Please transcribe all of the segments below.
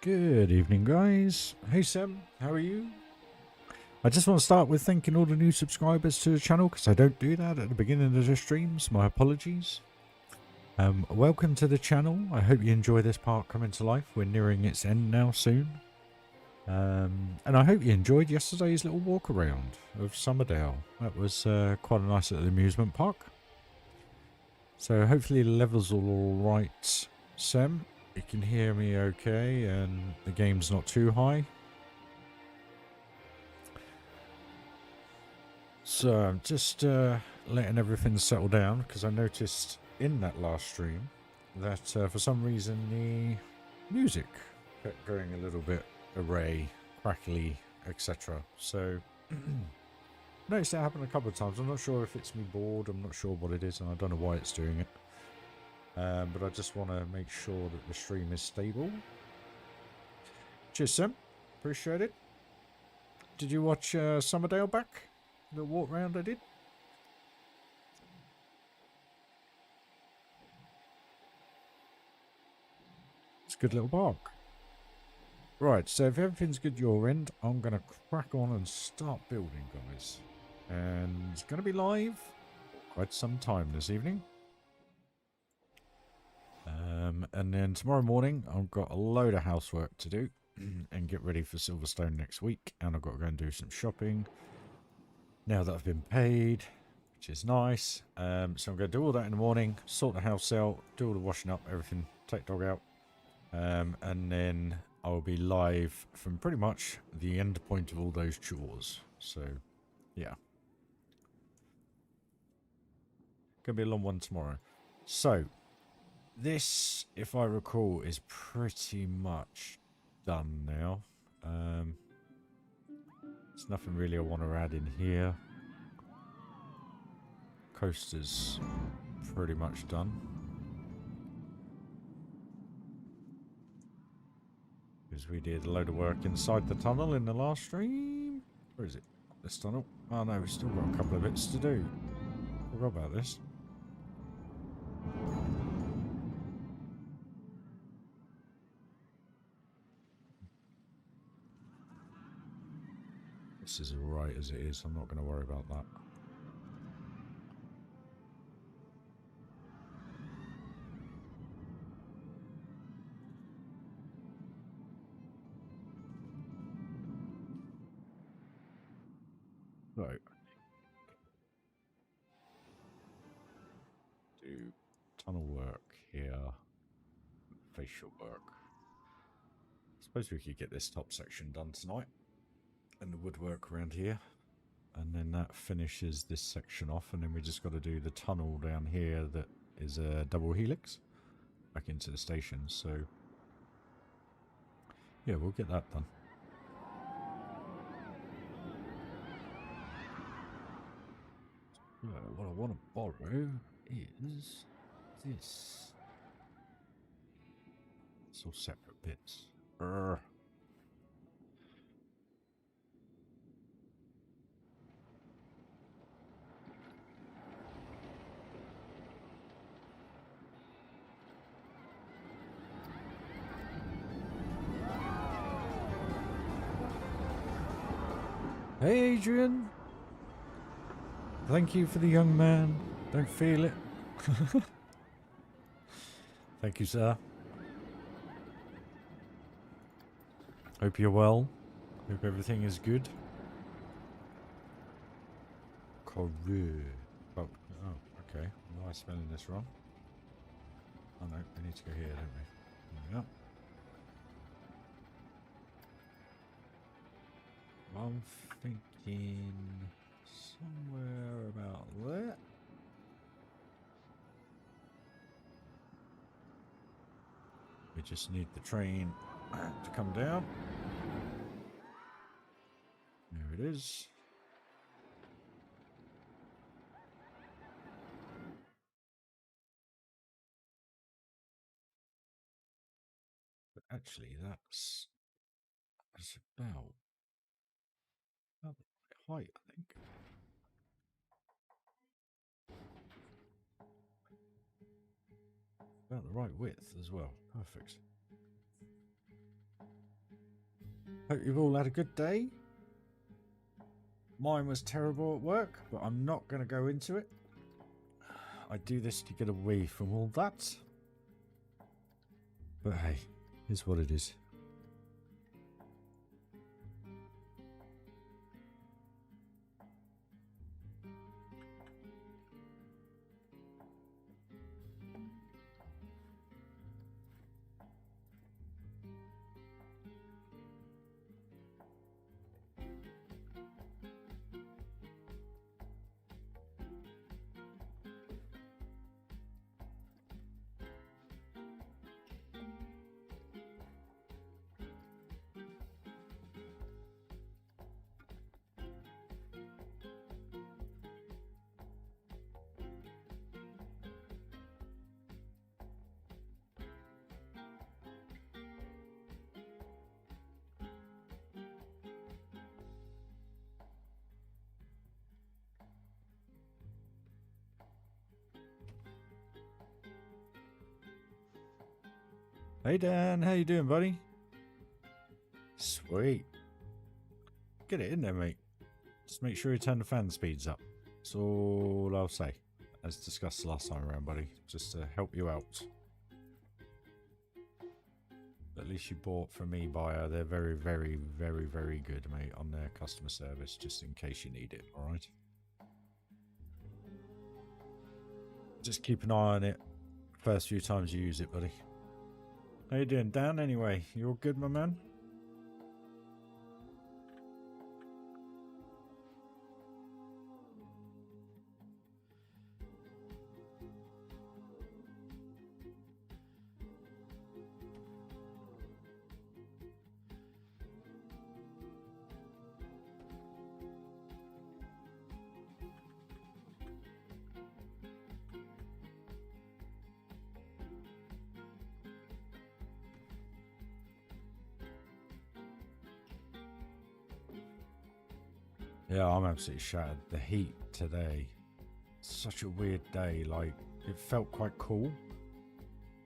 Good evening, guys. Hey, Sam. How are you? I just want to start with thanking all the new subscribers to the channel because I don't do that at the beginning of the streams. My apologies. Welcome to the channel. I hope you enjoy this part coming to life. We're nearing its end now soon. And I hope you enjoyed yesterday's little walk around of Summerdale. That was quite a nice little amusement park. So hopefully the levels are all right, Sam. You can hear me okay and the game's not too high. So I'm just letting everything settle down because I noticed in that last stream that for some reason the music kept going a little bit array, crackly, etc. So noticed that happen a couple of times. I'm not sure if it's me bored, I'm not sure what it is, and I don't know why it's doing it. But I just want to make sure that the stream is stable. Cheers, Sam. Appreciate it. Did you watch Summerdale back? The walk round I did? It's a good little park. Right, so if everything's good your end, I'm going to crack on and start building, guys. And it's going to be live for quite some time this evening. And then tomorrow morning, I've got a load of housework to do and get ready for Silverstone next week. And I've got to go and do some shopping now that I've been paid, which is nice. So I'm going to do all that in the morning, sort the house out, do all the washing up, everything, take dog out. And then I'll be live from pretty much the end point of all those chores. So, yeah. Gonna be a long one tomorrow. So, this, if I recall, is pretty much done now. There's nothing really I want to add in here. Coaster's pretty much done. Because we did a load of work inside the tunnel in the last stream. Where is it? This tunnel? Oh no, we've still got a couple of bits to do. Forgot about this. This is alright as it is. I'm not going to worry about that. Right. Do tunnel work here. Facial work. I suppose we could get this top section done tonight. And the woodwork around here. And then that finishes this section off. And then we just got to do the tunnel down here that is a double helix back into the station. So, yeah, we'll get that done. What I want to borrow is this. It's all separate bits. Hey, Adrian. Thank you for the young man. Don't feel it. Thank you, sir. Hope you're well. Hope everything is good. Correct. Oh, okay. Am I spelling this wrong? Oh no, we need to go here, don't we? There we go. I'm thinking somewhere about there. We just need the train to come down. There it is. But actually, that's about the right height, I think. About the right width as well. Perfect. Hope you've all had a good day. Mine was terrible at work, but I'm not going to go into it. I do this to get away from all that. But hey, here's what it is. Hey Dan, how you doing, buddy? Sweet. Get it in there, mate. Just make sure you turn the fan speeds up. That's all I'll say. As discussed last time around, buddy. Just to help you out. At least you bought from me, buyer. They're very, very, very, very good, mate, on their customer service, just in case you need it, alright? Just keep an eye on it first few times you use it, buddy. How you doing, Dan, anyway? You all good, my man? Yeah, I'm absolutely shattered. The heat today, such a weird day. Like, it felt quite cool,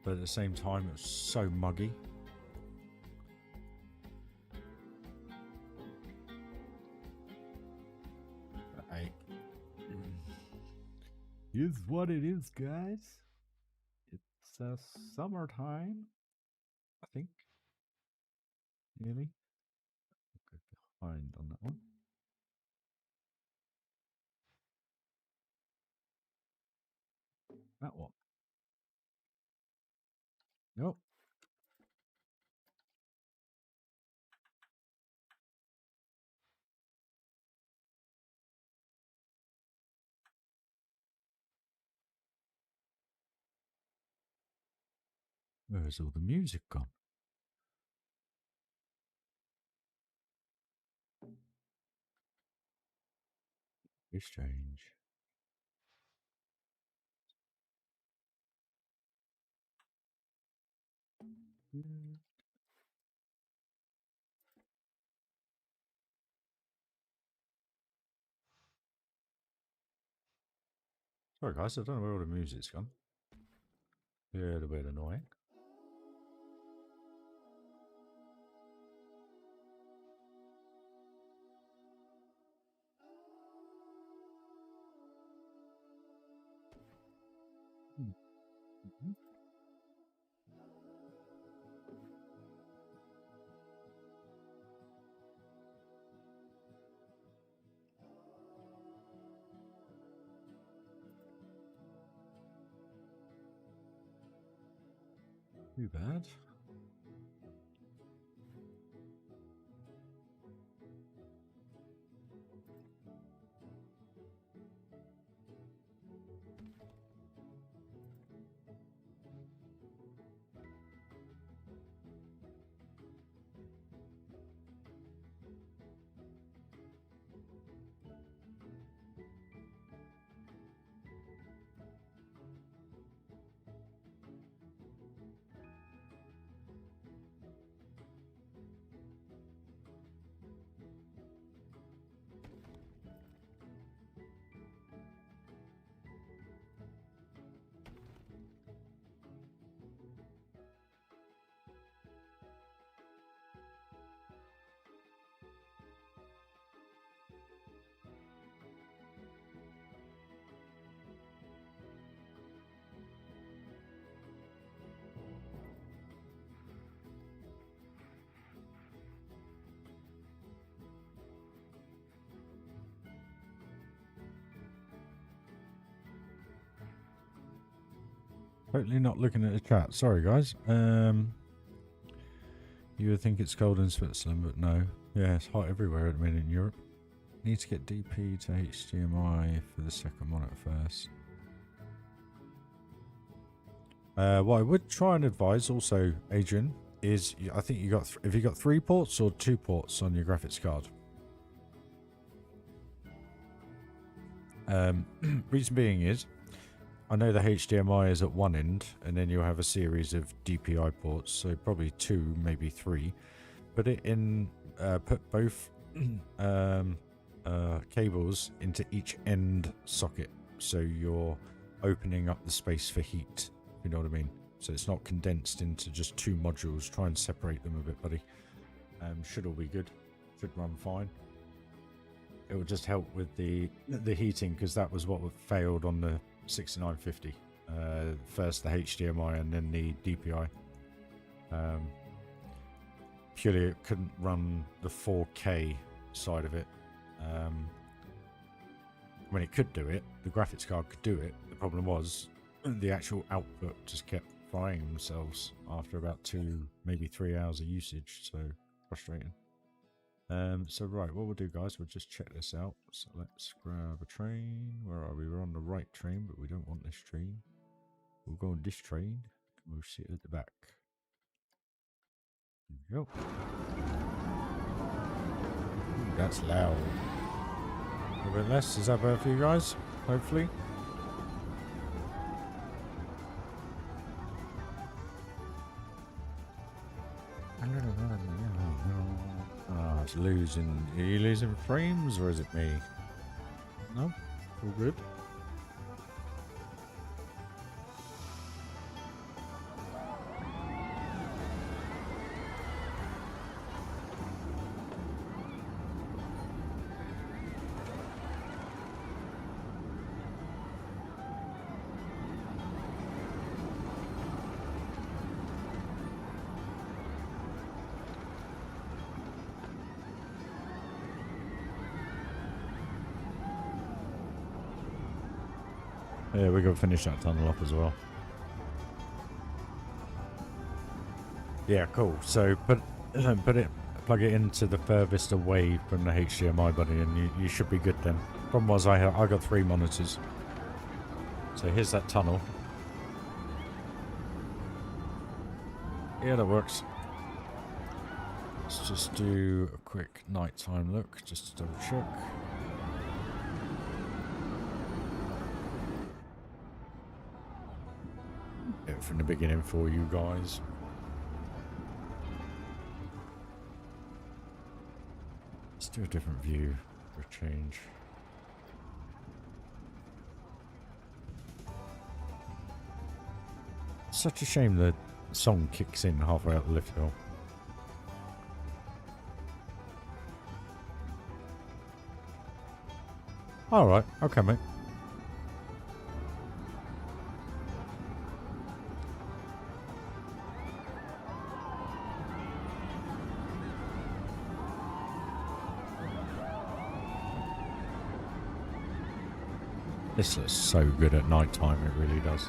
but at the same time, it was so muggy. Hey, is what it is, guys. It's summertime, I think. Nearly. Go behind on that one. That one. Nope. Where's all the music gone? It's strange. Sorry guys, I don't know where all the music's gone. A little bit annoying. Too bad. Totally not looking at the chat. Sorry, guys. You would think it's cold in Switzerland, but no. Yeah, it's hot everywhere at the minute in Europe. Need to get DP to HDMI for the second monitor first. What I would try and advise also, Adrian, is I think you got have you got 3 ports or 2 ports on your graphics card? Reason being is, I know the HDMI is at one end, and then you'll have a series of DPI ports, so probably 2, maybe 3. Put it in, put both cables into each end socket, so you're opening up the space for heat, if you know what I mean. So it's not condensed into just 2 modules. Try and separate them a bit, buddy. Should all be good. Should run fine. It will just help with the heating, because that was what failed on the 6950. First the HDMI and then the DPI. Purely it couldn't run the 4K side of it. When it could do it, the graphics card could do it. The problem was the actual output just kept frying themselves after about 2, maybe 3 hours of usage. So frustrating. So right, what we'll do, guys, we'll just check this out. So let's grab a train. Where are we? We're on the right train, but we don't want this train. We'll go on this train. We'll sit at the back. There we go. Ooh, that's loud. A bit less. Is that better for you guys? Hopefully. It's losing. Are you losing frames, or is it me? No, all good. Yeah, we're going to finish that tunnel up as well. Yeah, cool. So plug it into the furthest away from the HDMI, buddy, and you should be good then. Problem was I got 3 monitors. So here's that tunnel. Yeah, that works. Let's just do a quick nighttime look, just to double check. From the beginning for you guys. Let's do a different view for a change. Such a shame the song kicks in halfway up the lift hill. Alright, okay, mate. This looks so good at night time, it really does.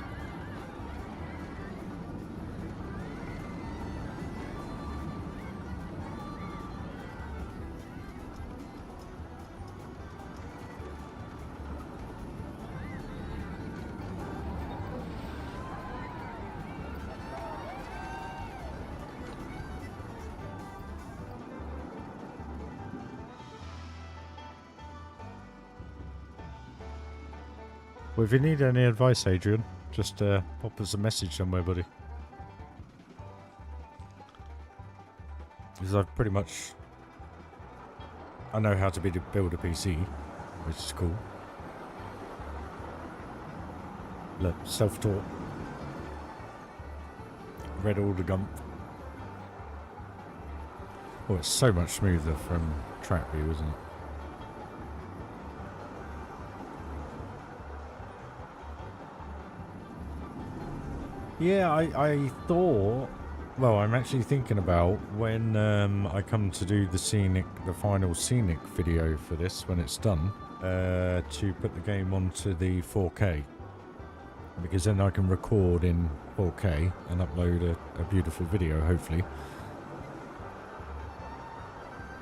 Well, if you need any advice, Adrian, just pop us a message somewhere, buddy. Because I've pretty much... I know how to build a PC, which is cool. Look, self-taught. Read all the Gump. Oh, it's so much smoother from track view, isn't it? Yeah, I thought... Well, I'm actually thinking about when I come to do the final scenic video for this, when it's done, to put the game onto the 4K. because then I can record in 4K and upload a beautiful video, hopefully.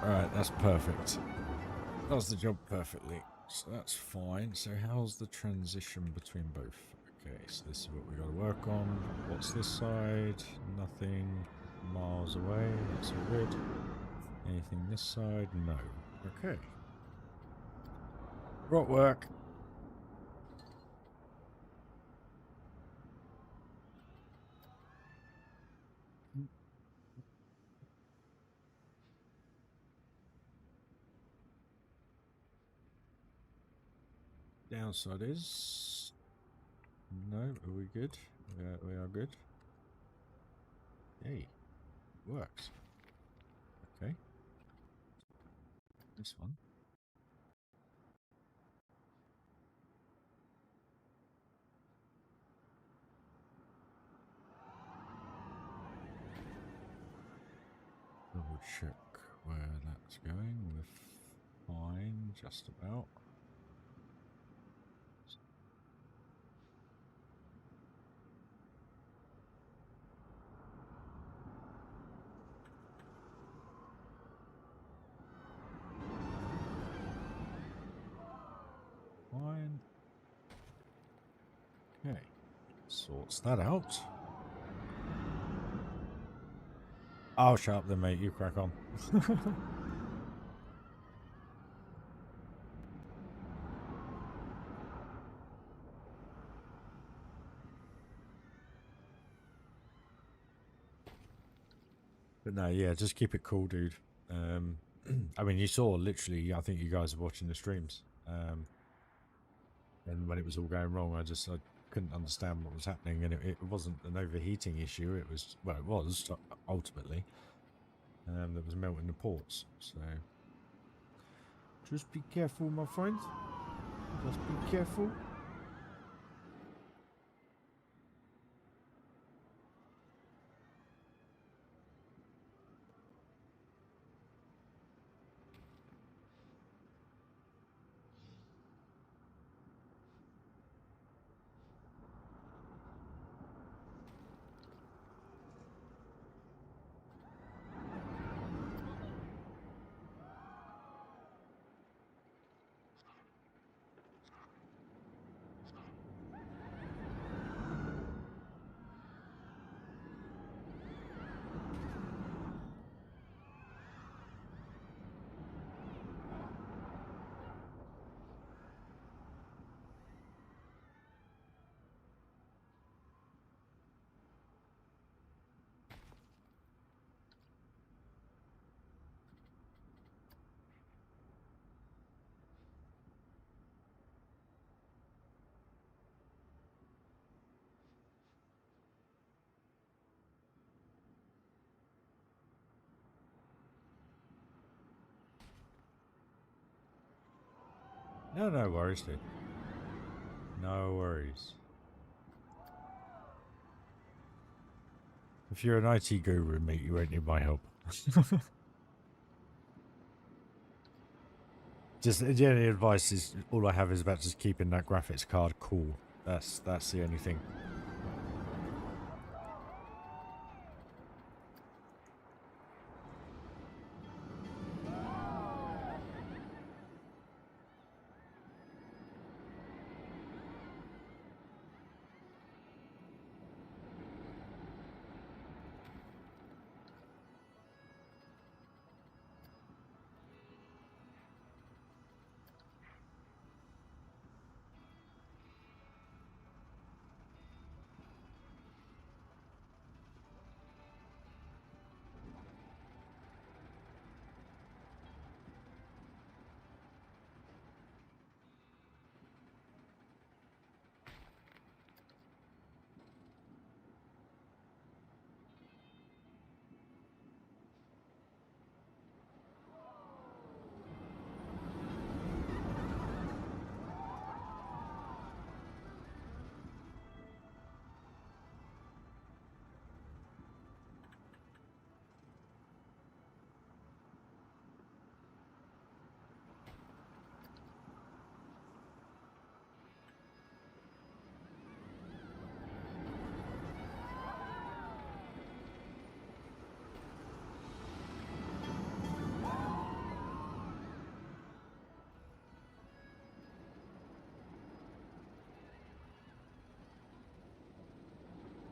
Alright, that's perfect. Does the job perfectly. So that's fine. So how's the transition between both? Okay, so this is what we got to work on. What's this side? Nothing. Miles away. That's all good. Anything this side? No. Okay. Rock work. Downside is... No, are we good? We are good. Hey, it works. Okay. This one. Double check where that's going. We're fine, just about. Fine. Okay. Sorts that out. Oh, shut up then, mate. You crack on. But no, yeah, just keep it cool, dude. I mean, you saw literally, I think you guys are watching the streams. And when it was all going wrong, I couldn't understand what was happening. And it wasn't an overheating issue. It was, well, it was ultimately. That was melting the ports. So just be careful, my friend. Just be careful. No, no worries, dude. No worries. If you're an IT guru, mate, you won't need my help. Just the only advice is all I have is about just keeping that graphics card cool. That's the only thing.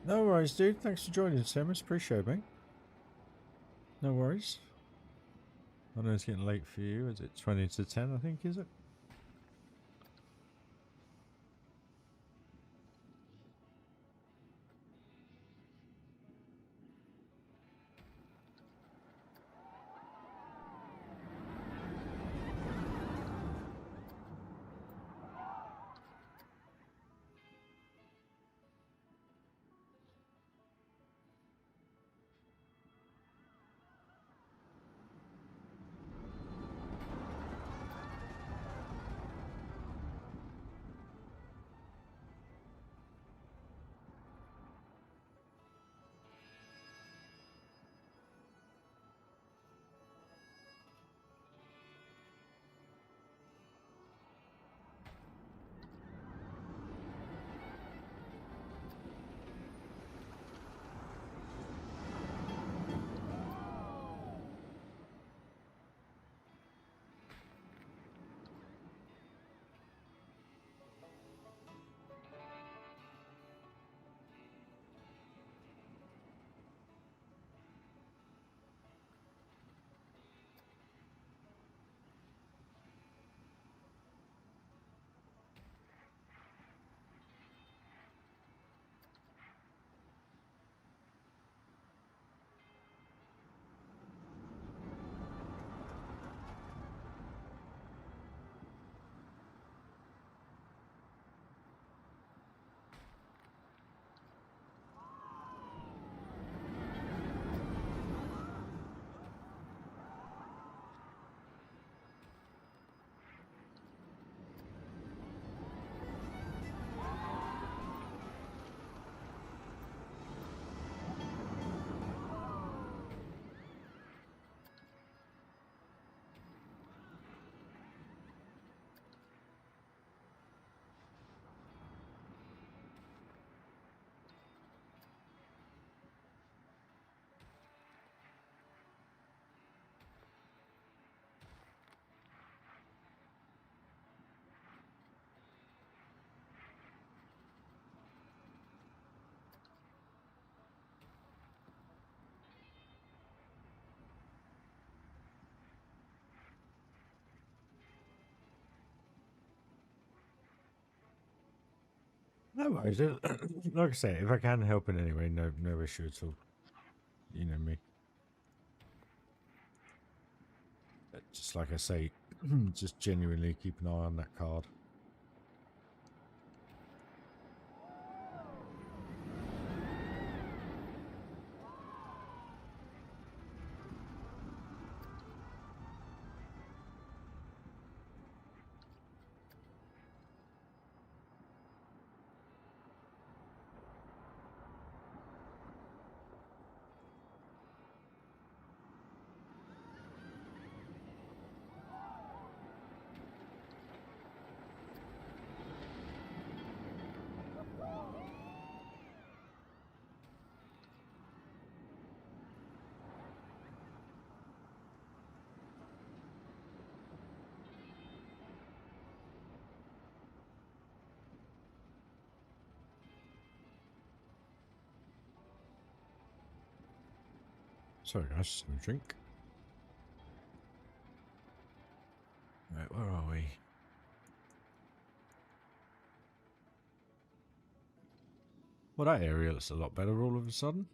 No worries, dude. Thanks for joining, Seamus. Appreciate it, mate. No worries. I know it's getting late for you. Is it 20 to 10, I think, is it? No worries. Like I say, if I can help in any way, no issue at all. You know me. Just like I say, just genuinely keep an eye on that card. Sorry, guys, just have a drink. Right, where are we? Well, that area looks a lot better all of a sudden.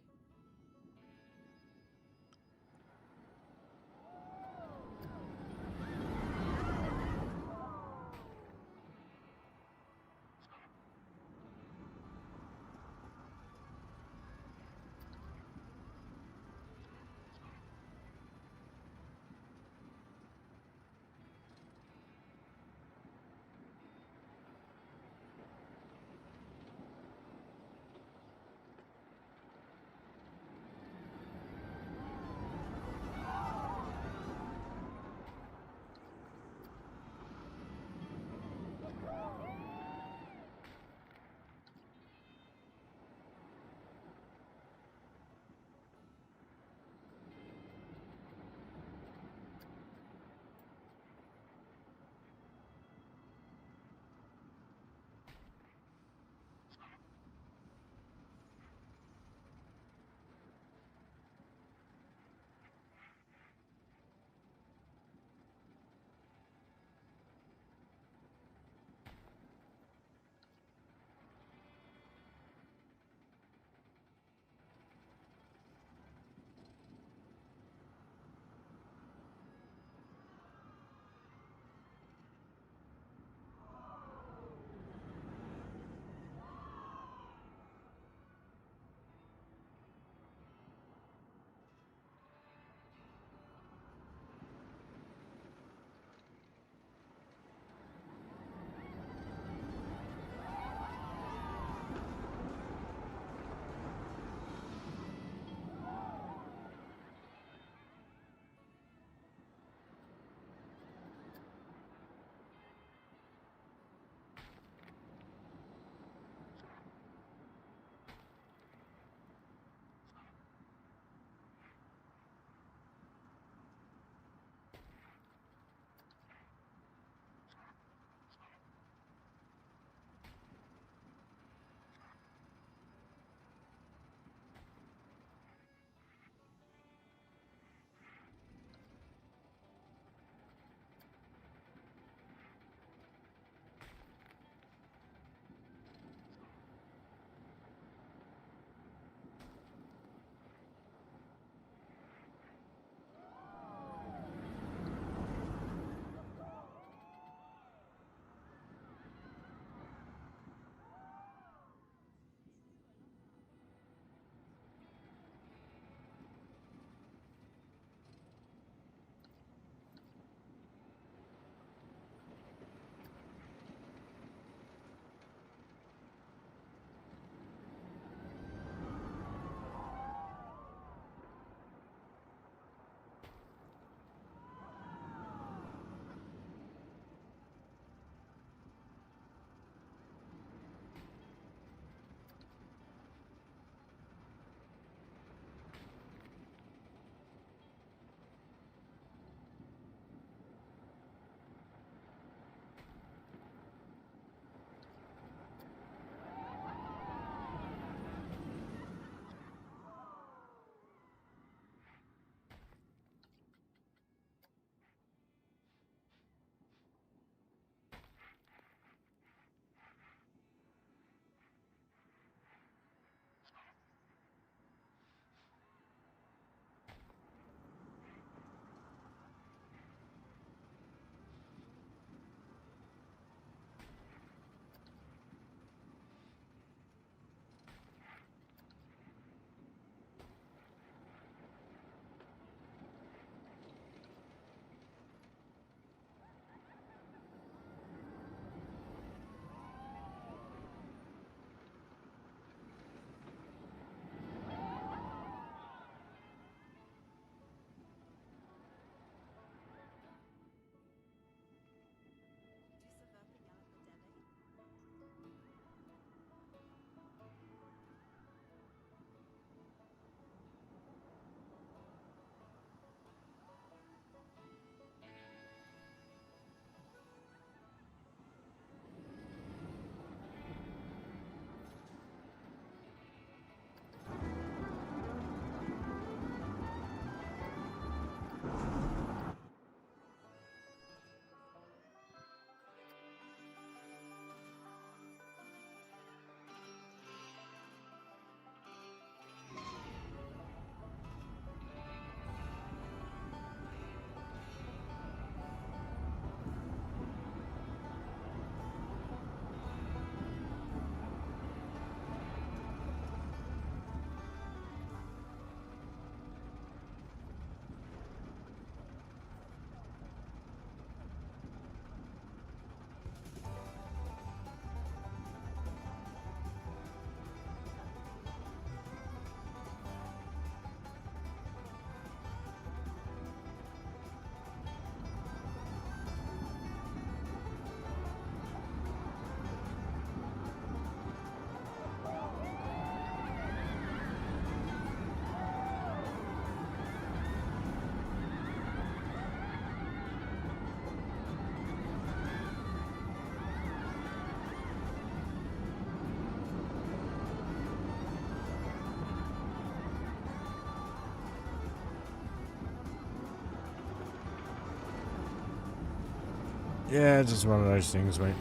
Yeah, just one of those things, mate.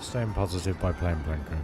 Staying positive by playing Blanco.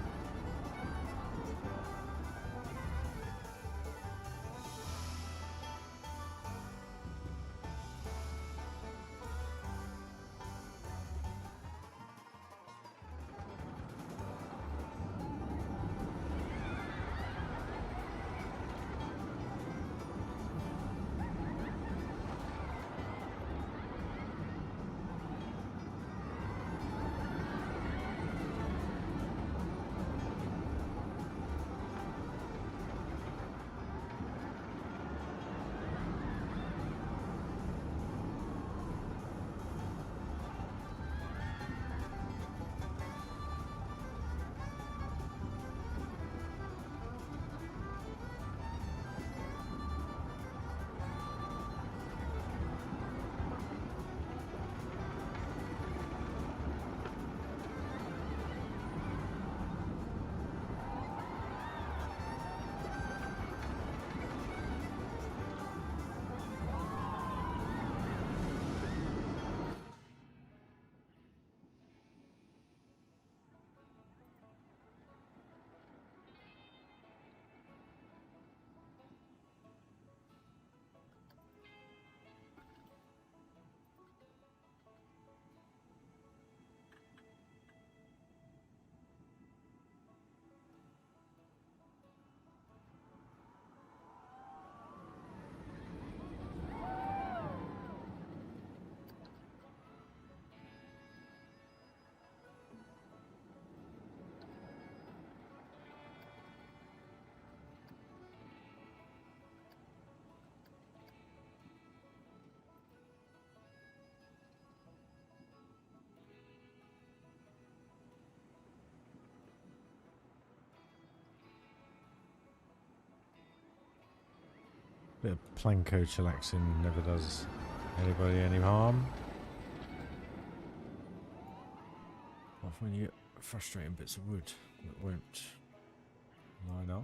Bit of Planko chillaxing never does anybody any harm. Off when you get frustrating bits of wood that won't line up.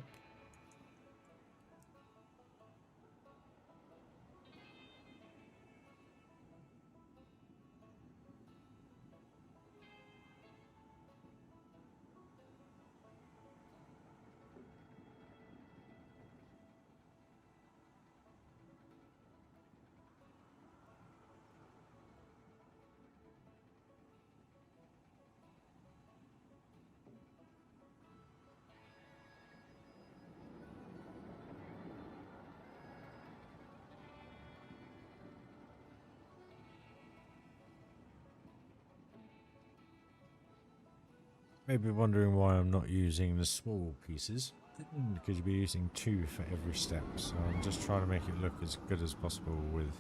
Maybe wondering why I'm not using the small pieces, because you'd be using 2 for every step, so I'm just trying to make it look as good as possible with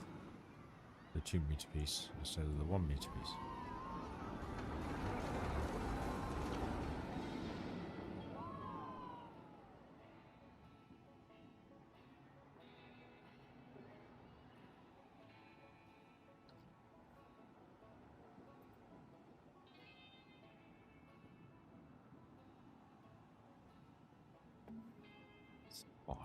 the 2-meter piece instead of the 1-meter piece. Fine.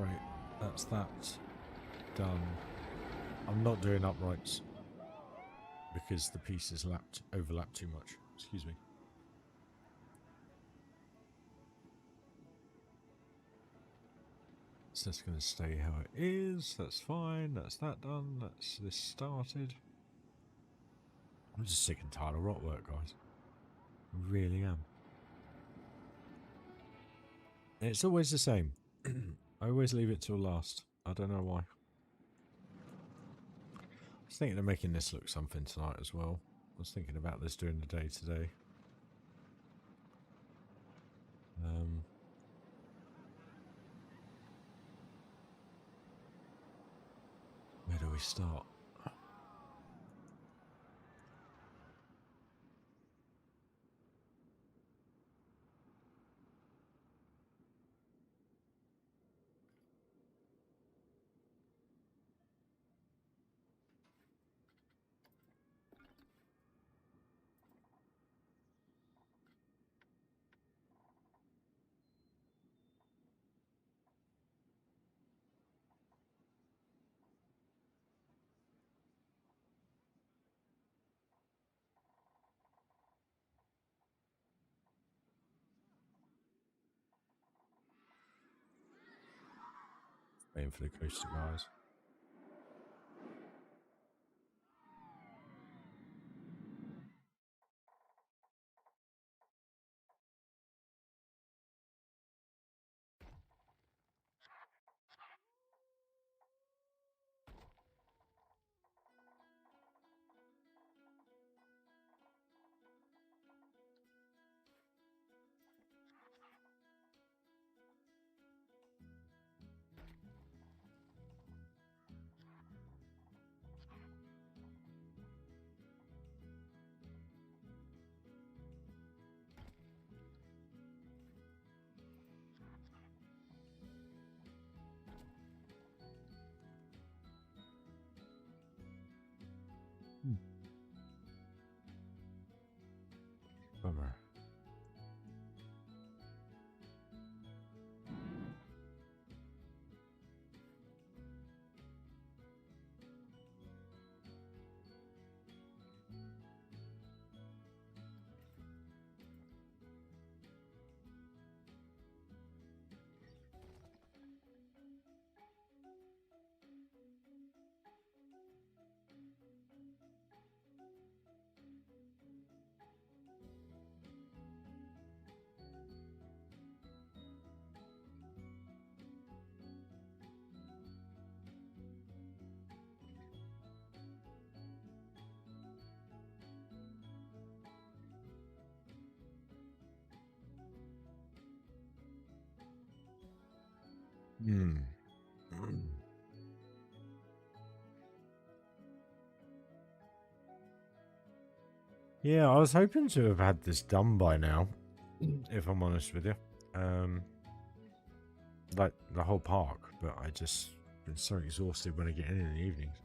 Right, that's that done. I'm not doing uprights because the pieces overlap too much. Excuse me. So that's going to stay how it is. That's fine. That's that done. That's this started. I'm just sick and tired of rock work, guys. I really am. It's always the same. I always leave it till last. I don't know why. I was thinking of making this look something tonight as well. I was thinking about this during the day today. Where do we start? Waiting for the coaster guys. Bummer. Yeah, I was hoping to have had this done by now, if I'm honest with you. Like the whole park, but I just been so exhausted when I get in the evenings.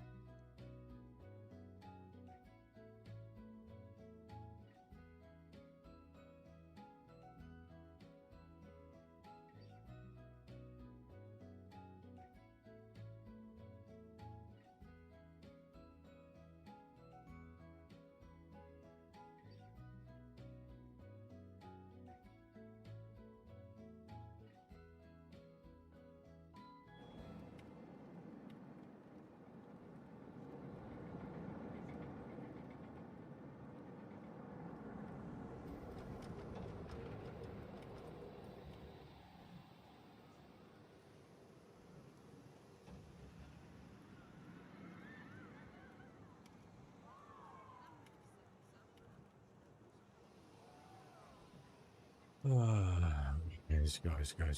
Guys.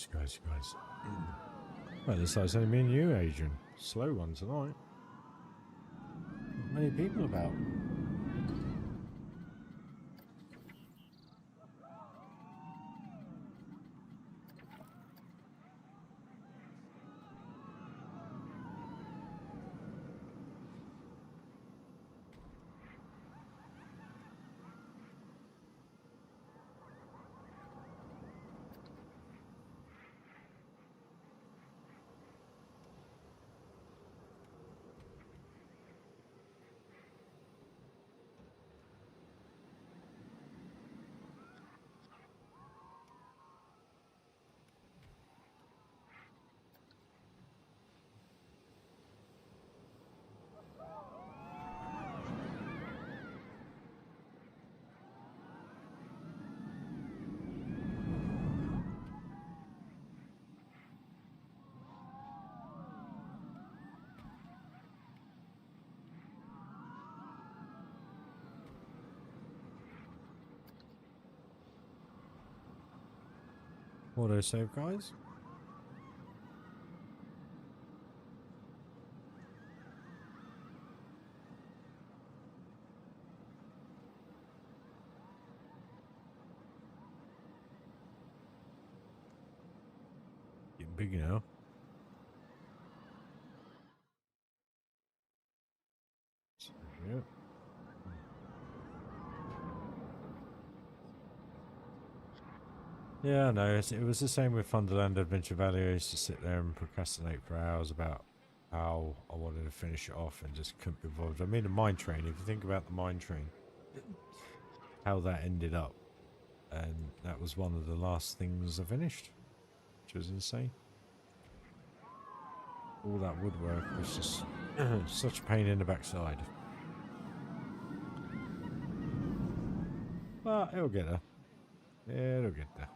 Well, looks like it's only me and you, Adrian. Slow one tonight. Not many people about. autosave, guys. Getting big now. So, yeah. Yeah, no, it was the same with Thunderland Adventure Valley. I used to sit there and procrastinate for hours about how I wanted to finish it off and just couldn't be bothered. I mean, the mine train, if you think about the mine train, how that ended up, and that was one of the last things I finished, which was insane. All that woodwork was just such a pain in the backside. But it'll get there. Yeah, it'll get there.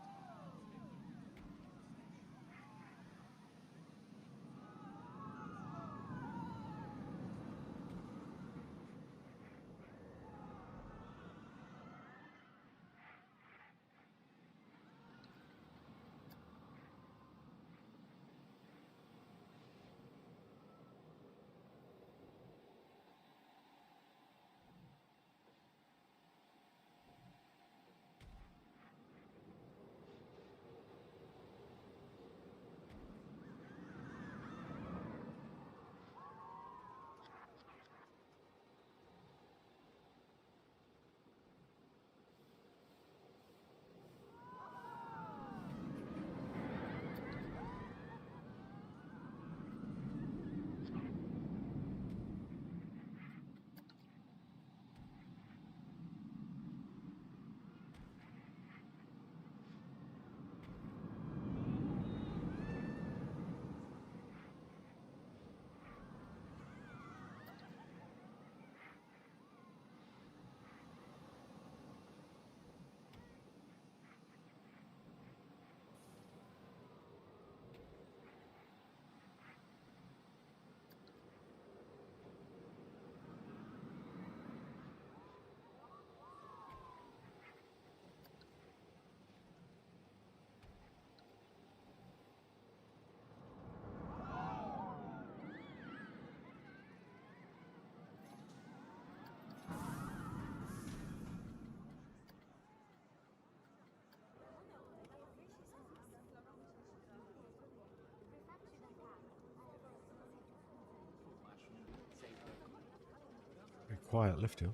Very quiet lift hill.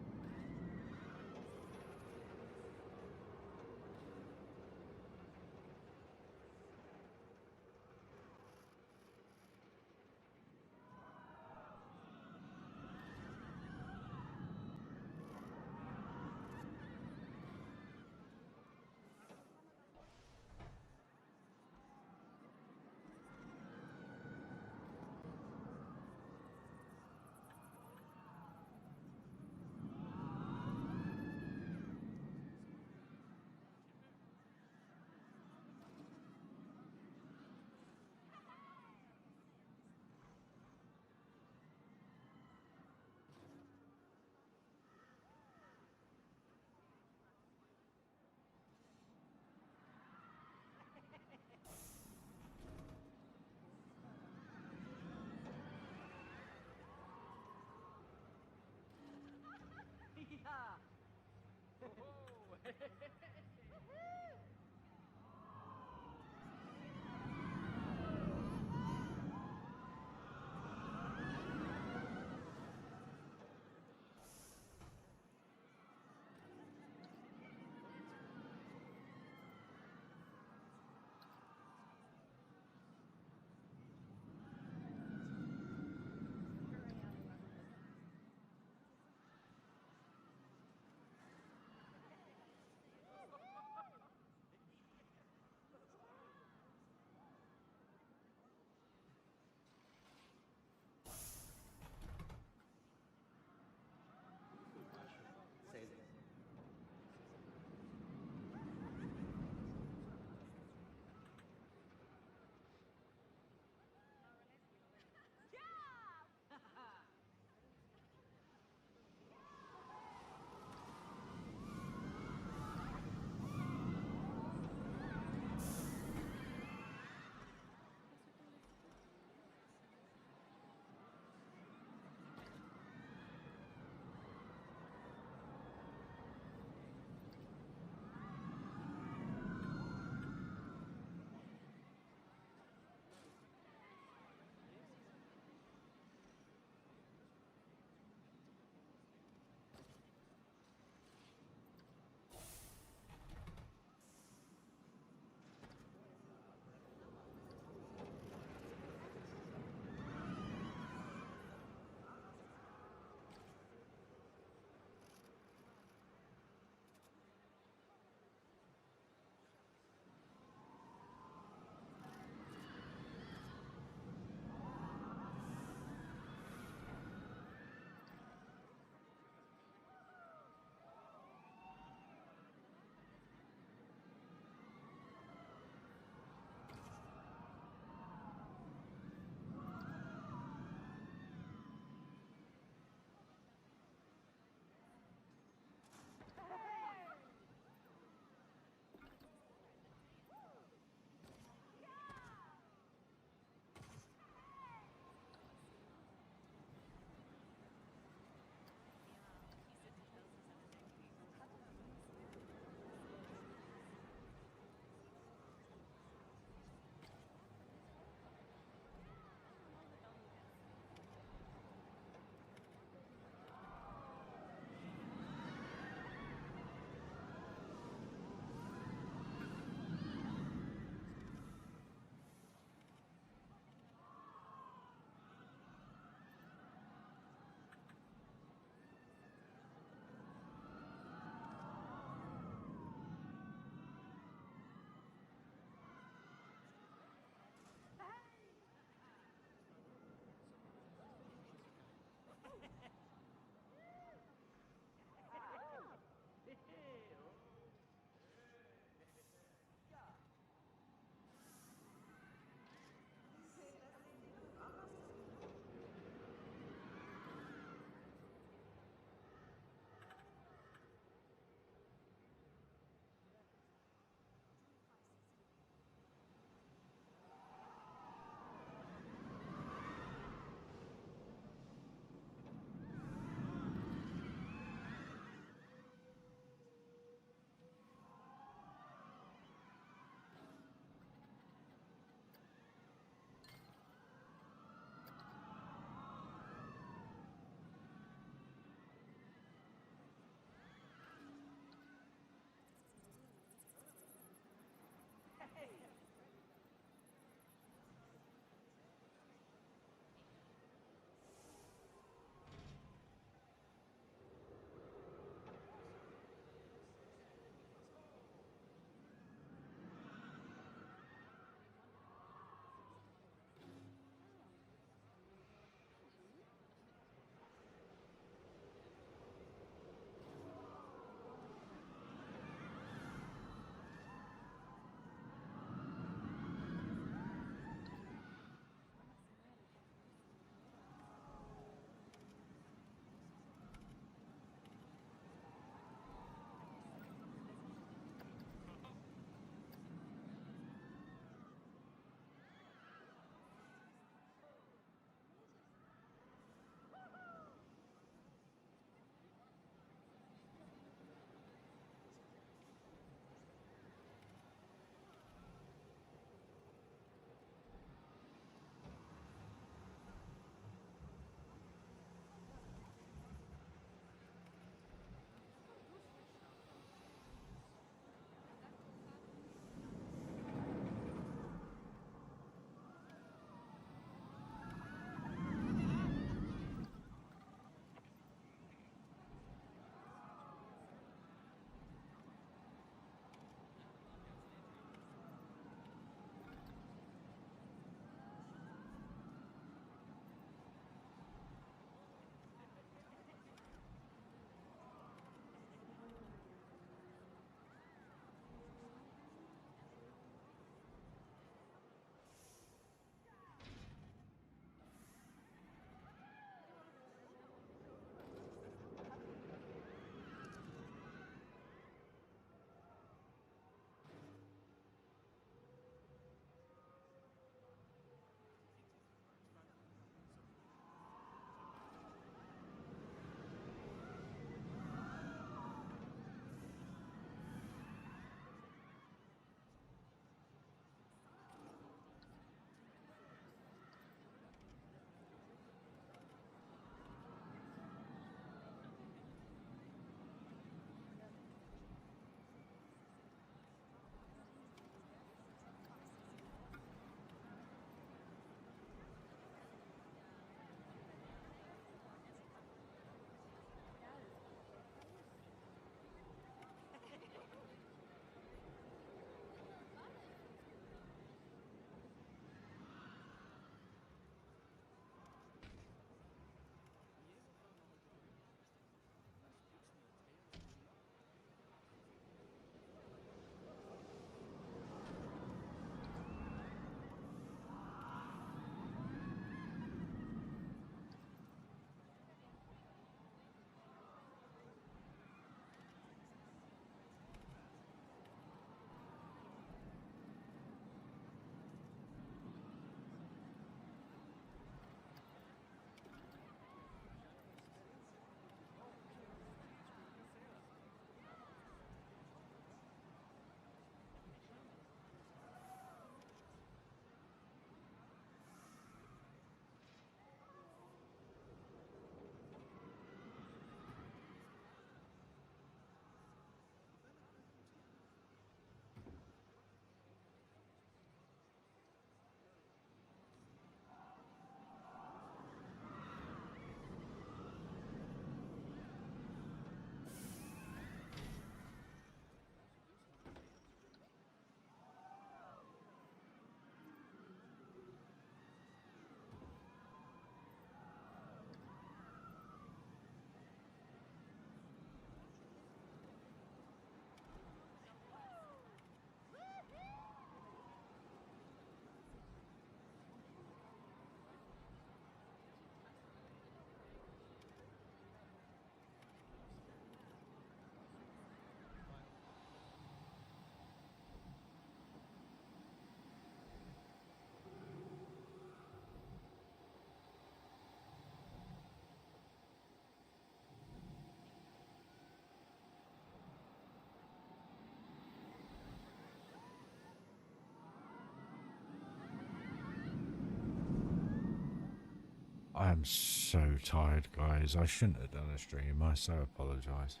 I am so tired, guys. I shouldn't have done a stream. I so apologise.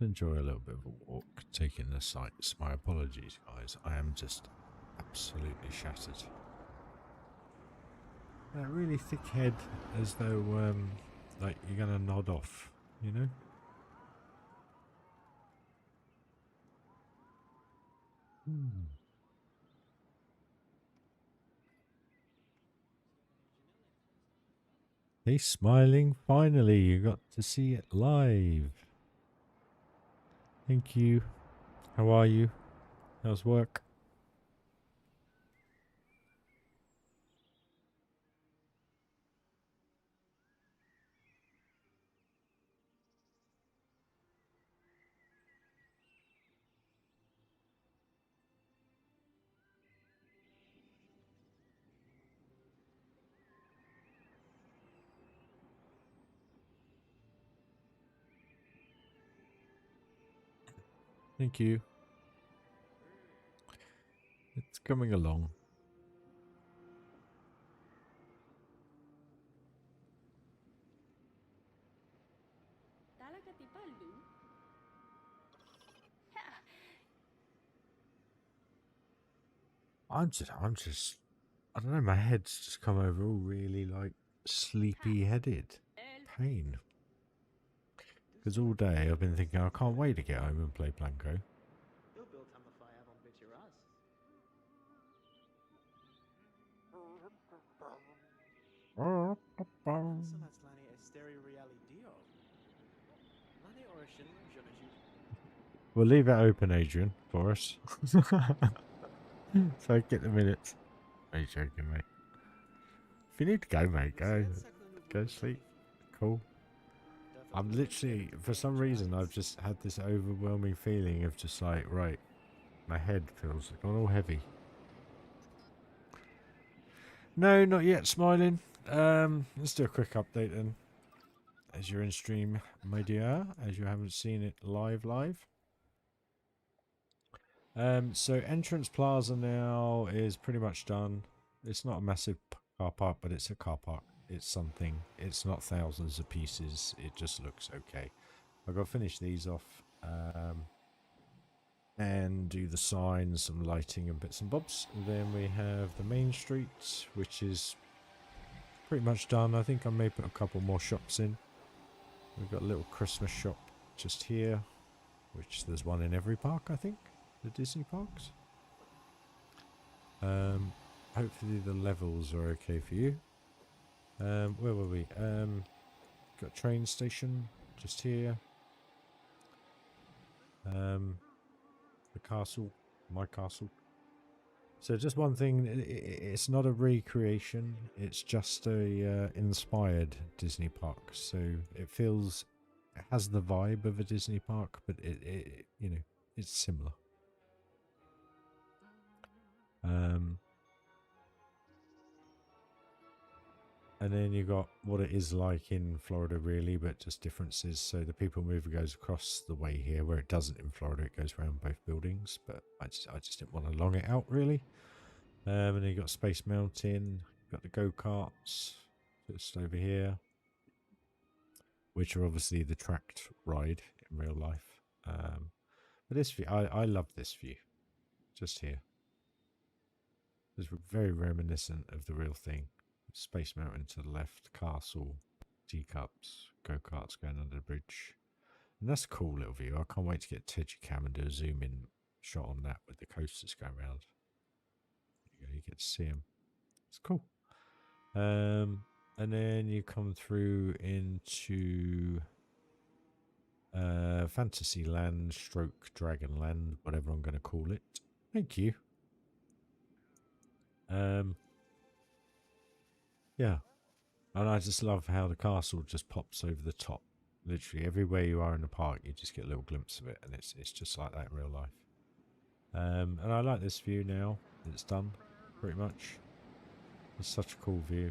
Enjoy a little bit of a walk, taking the sights. My apologies, guys. I am just absolutely shattered. That really thick head, as though like you're gonna nod off, you know. He's smiling. Finally, you got to see it live. Thank you. How are you? How's work? Thank you. It's coming along. I'm just, I don't know, my head's just come over all really like sleepy headed. Pain. Because all day I've been thinking I can't wait to get home and play Blanco. We'll leave it open, Adrian, for us. So I get the minutes. Are you joking, mate? If you need to go, mate, go. Go to sleep. Cool. I'm literally, for some reason, I've just had this overwhelming feeling of just like, right, my head feels like all heavy. No, not yet, smiling. Let's do a quick update then. As you're in stream, my dear, as you haven't seen it live. So Entrance Plaza now is pretty much done. It's not a massive car park, but it's a car park. It's something. It's not thousands of pieces. It just looks okay. I've got to finish these off and do the signs, some lighting and bits and bobs. And then we have the main street, which is pretty much done. I think I may put a couple more shops in. We've got a little Christmas shop just here, which there's one in every park, I think. The Disney parks. Hopefully the levels are okay for you. Where were we? Got a train station just here. The castle, my castle. So just one thing, it's not a recreation, it's just a inspired Disney park. So it has the vibe of a Disney park, but it you know, it's similar. And then you got what it is like in Florida, really, but just differences. So the People Mover goes across the way here, where it doesn't in Florida. It goes around both buildings, but I just didn't want to long it out, really. And then you got Space Mountain, got the go-karts just over here, which are obviously the tracked ride in real life. But this view, I love this view, just here. It's very reminiscent of the real thing. Space Mountain to the left, castle, teacups, go-karts going under the bridge. And that's a cool little view. I can't wait to get Tedgicam and do a zoom in shot on that with the coasters going around. You get to see them. It's cool. And then you come through into Fantasyland stroke Dragonland, whatever I'm going to call it. Thank you. Yeah. And I just love how the castle just pops over the top. Literally everywhere you are in the park, you just get a little glimpse of it, and it's just like that in real life. And I like this view now. It's done, pretty much. It's such a cool view.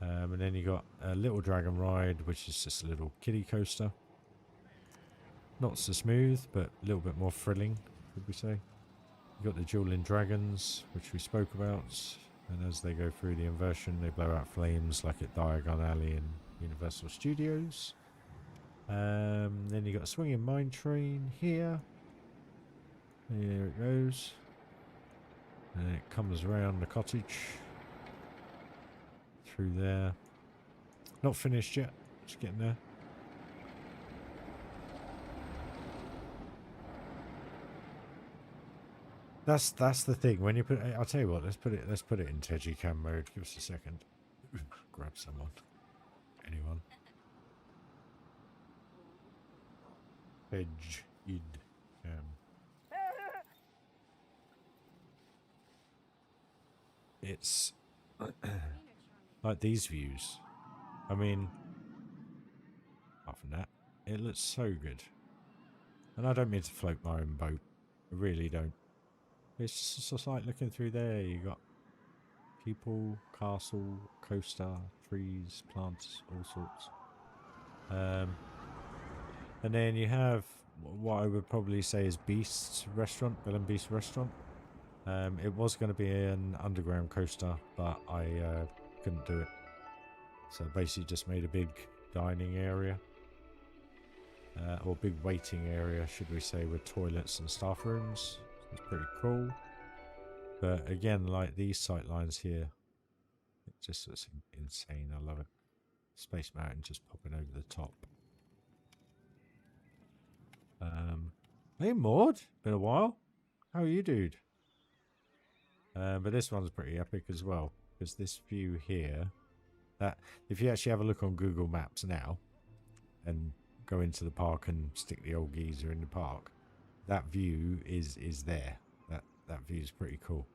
And then you got a little dragon ride, which is just a little kiddie coaster. Not so smooth, but a little bit more thrilling, would we say. You've got the dueling dragons, which we spoke about, and as they go through the inversion, they blow out flames like at Diagon Alley and Universal Studios. Then you got a swinging mine train here. There it goes. And it comes around the cottage. Through there. Not finished yet, just getting there. That's the thing. When you put it, I'll tell you what, let's put it in Tegicam mode. Give us a second. Grab someone. Anyone. Teg-id cam. It's like these views. I mean, apart from that, it looks so good. And I don't mean to float my own boat. I really don't. It's just like looking through there. You got people, castle, coaster, trees, plants, all sorts. And then you have what I would probably say is Beast's restaurant, Bill and Beast restaurant. It was going to be an underground coaster, but I couldn't do it. So basically just made a big dining area. Or big waiting area, should we say, with toilets and staff rooms. It's pretty cool. But again, like these sight lines here, it just looks insane. I love it. Space Mountain just popping over the top. Hey Maud, been a while. How are you, dude? But this one's pretty epic as well, because this view here, that if you actually have a look on Google Maps now, and go into the park and stick the old geezer in the park, that view is there. That view is pretty cool.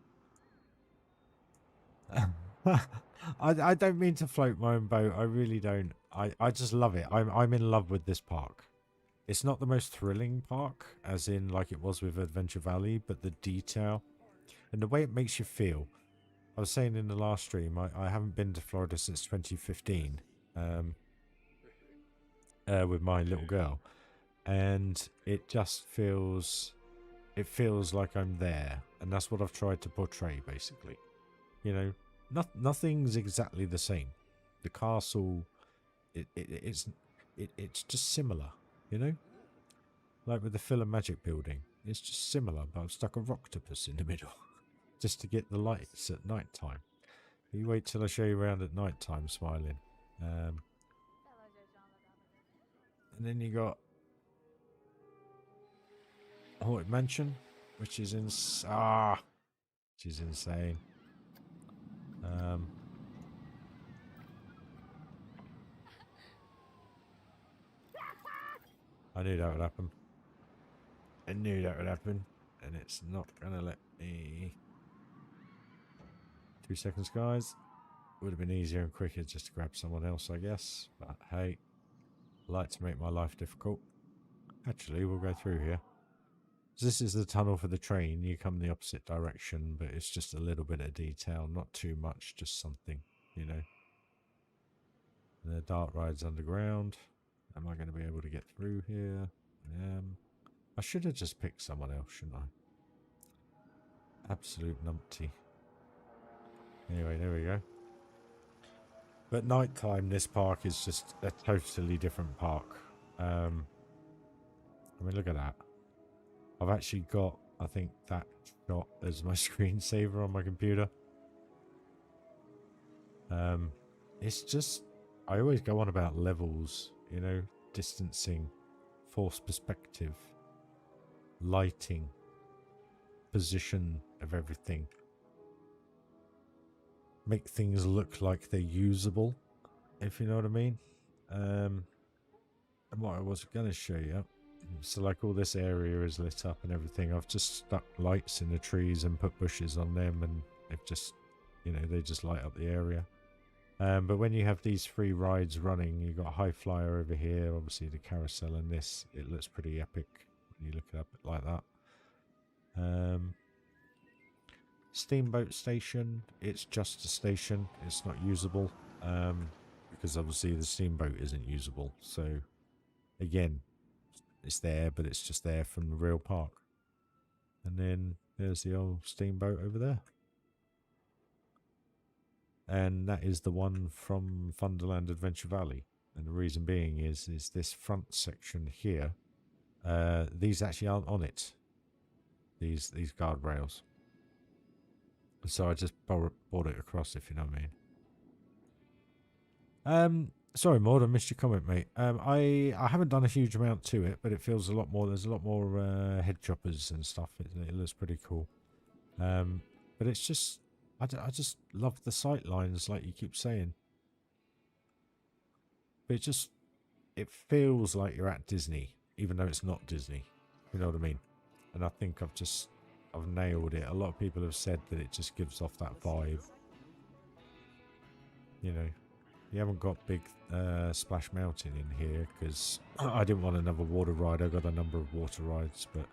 I don't mean to float my own boat. I really don't. I just love it. I'm in love with this park. It's not the most thrilling park, as in like it was with Adventure Valley, but the detail and the way it makes you feel. I was saying in the last stream, I haven't been to Florida since 2015 with my little girl, and it just feels like I'm there, and that's what I've tried to portray basically. You know, nothing's exactly the same. The castle, it's just similar. You know, like with the Phil and Magic building, it's just similar, but I've stuck a rocktopus in the middle just to get the lights at night time. You wait till I show you around at night time, smiling. And then you got Haunted Mansion, which is insane. I knew that would happen. I knew that would happen, and it's not gonna let me. 2 seconds, guys. Would have been easier and quicker just to grab someone else, I guess. But hey, I like to make my life difficult. Actually, we'll go through here. This is the tunnel for the train. You come the opposite direction, but it's just a little bit of detail, not too much, just something, you know. And the dart ride's underground. Am I going to be able to get through here? I am. I should have just picked someone else, shouldn't I? Absolute numpty. Anyway, there we go. But nighttime, this park is just a totally different park. I mean, look at that. I've actually got, I think, that shot as my screensaver on my computer. It's just, I always go on about levels, you know, distancing, force perspective, lighting, position of everything. Make things look like they're usable, if you know what I mean. And what I was going to show you, so like all this area is lit up and everything. I've just stuck lights in the trees and put bushes on them, and they've just, you know, they just light up the area. But when you have these 3 rides running, you've got a high flyer over here, obviously the carousel, and this, it looks pretty epic when you look it up like that. Steamboat station, it's just a station, it's not usable, because obviously the steamboat isn't usable. So again, it's there, but it's just there from the real park. And then there's the old steamboat over there. And that is the one from Thunderland Adventure Valley. And the reason being is this front section here. These actually aren't on it. These guardrails. So I just brought it across, if you know what I mean. Sorry, Maud, I missed your comment, mate. I haven't done a huge amount to it, but it feels a lot more. There's a lot more head choppers and stuff. It looks pretty cool. But it's just, I just love the sight lines, like you keep saying. But it feels like you're at Disney, even though it's not Disney. You know what I mean? And I think I've nailed it. A lot of people have said that it just gives off that vibe. You know, you haven't got big Splash Mountain in here because I didn't want another water ride. I got a number of water rides, but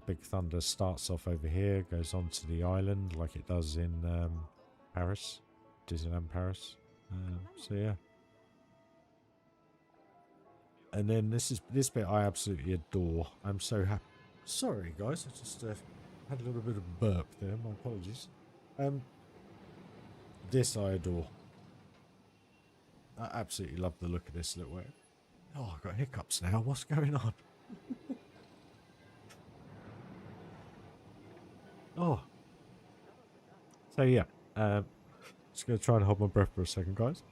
Big Thunder starts off over here, goes on to the island like it does in Paris, Disneyland Paris. So yeah. And then this bit I absolutely adore. I'm so happy. Sorry guys, I just had a little bit of burp there. My apologies. This I adore. I absolutely love the look of this little area. Oh, I've got hiccups now. What's going on? Oh. So yeah, just gonna try and hold my breath for a second, guys.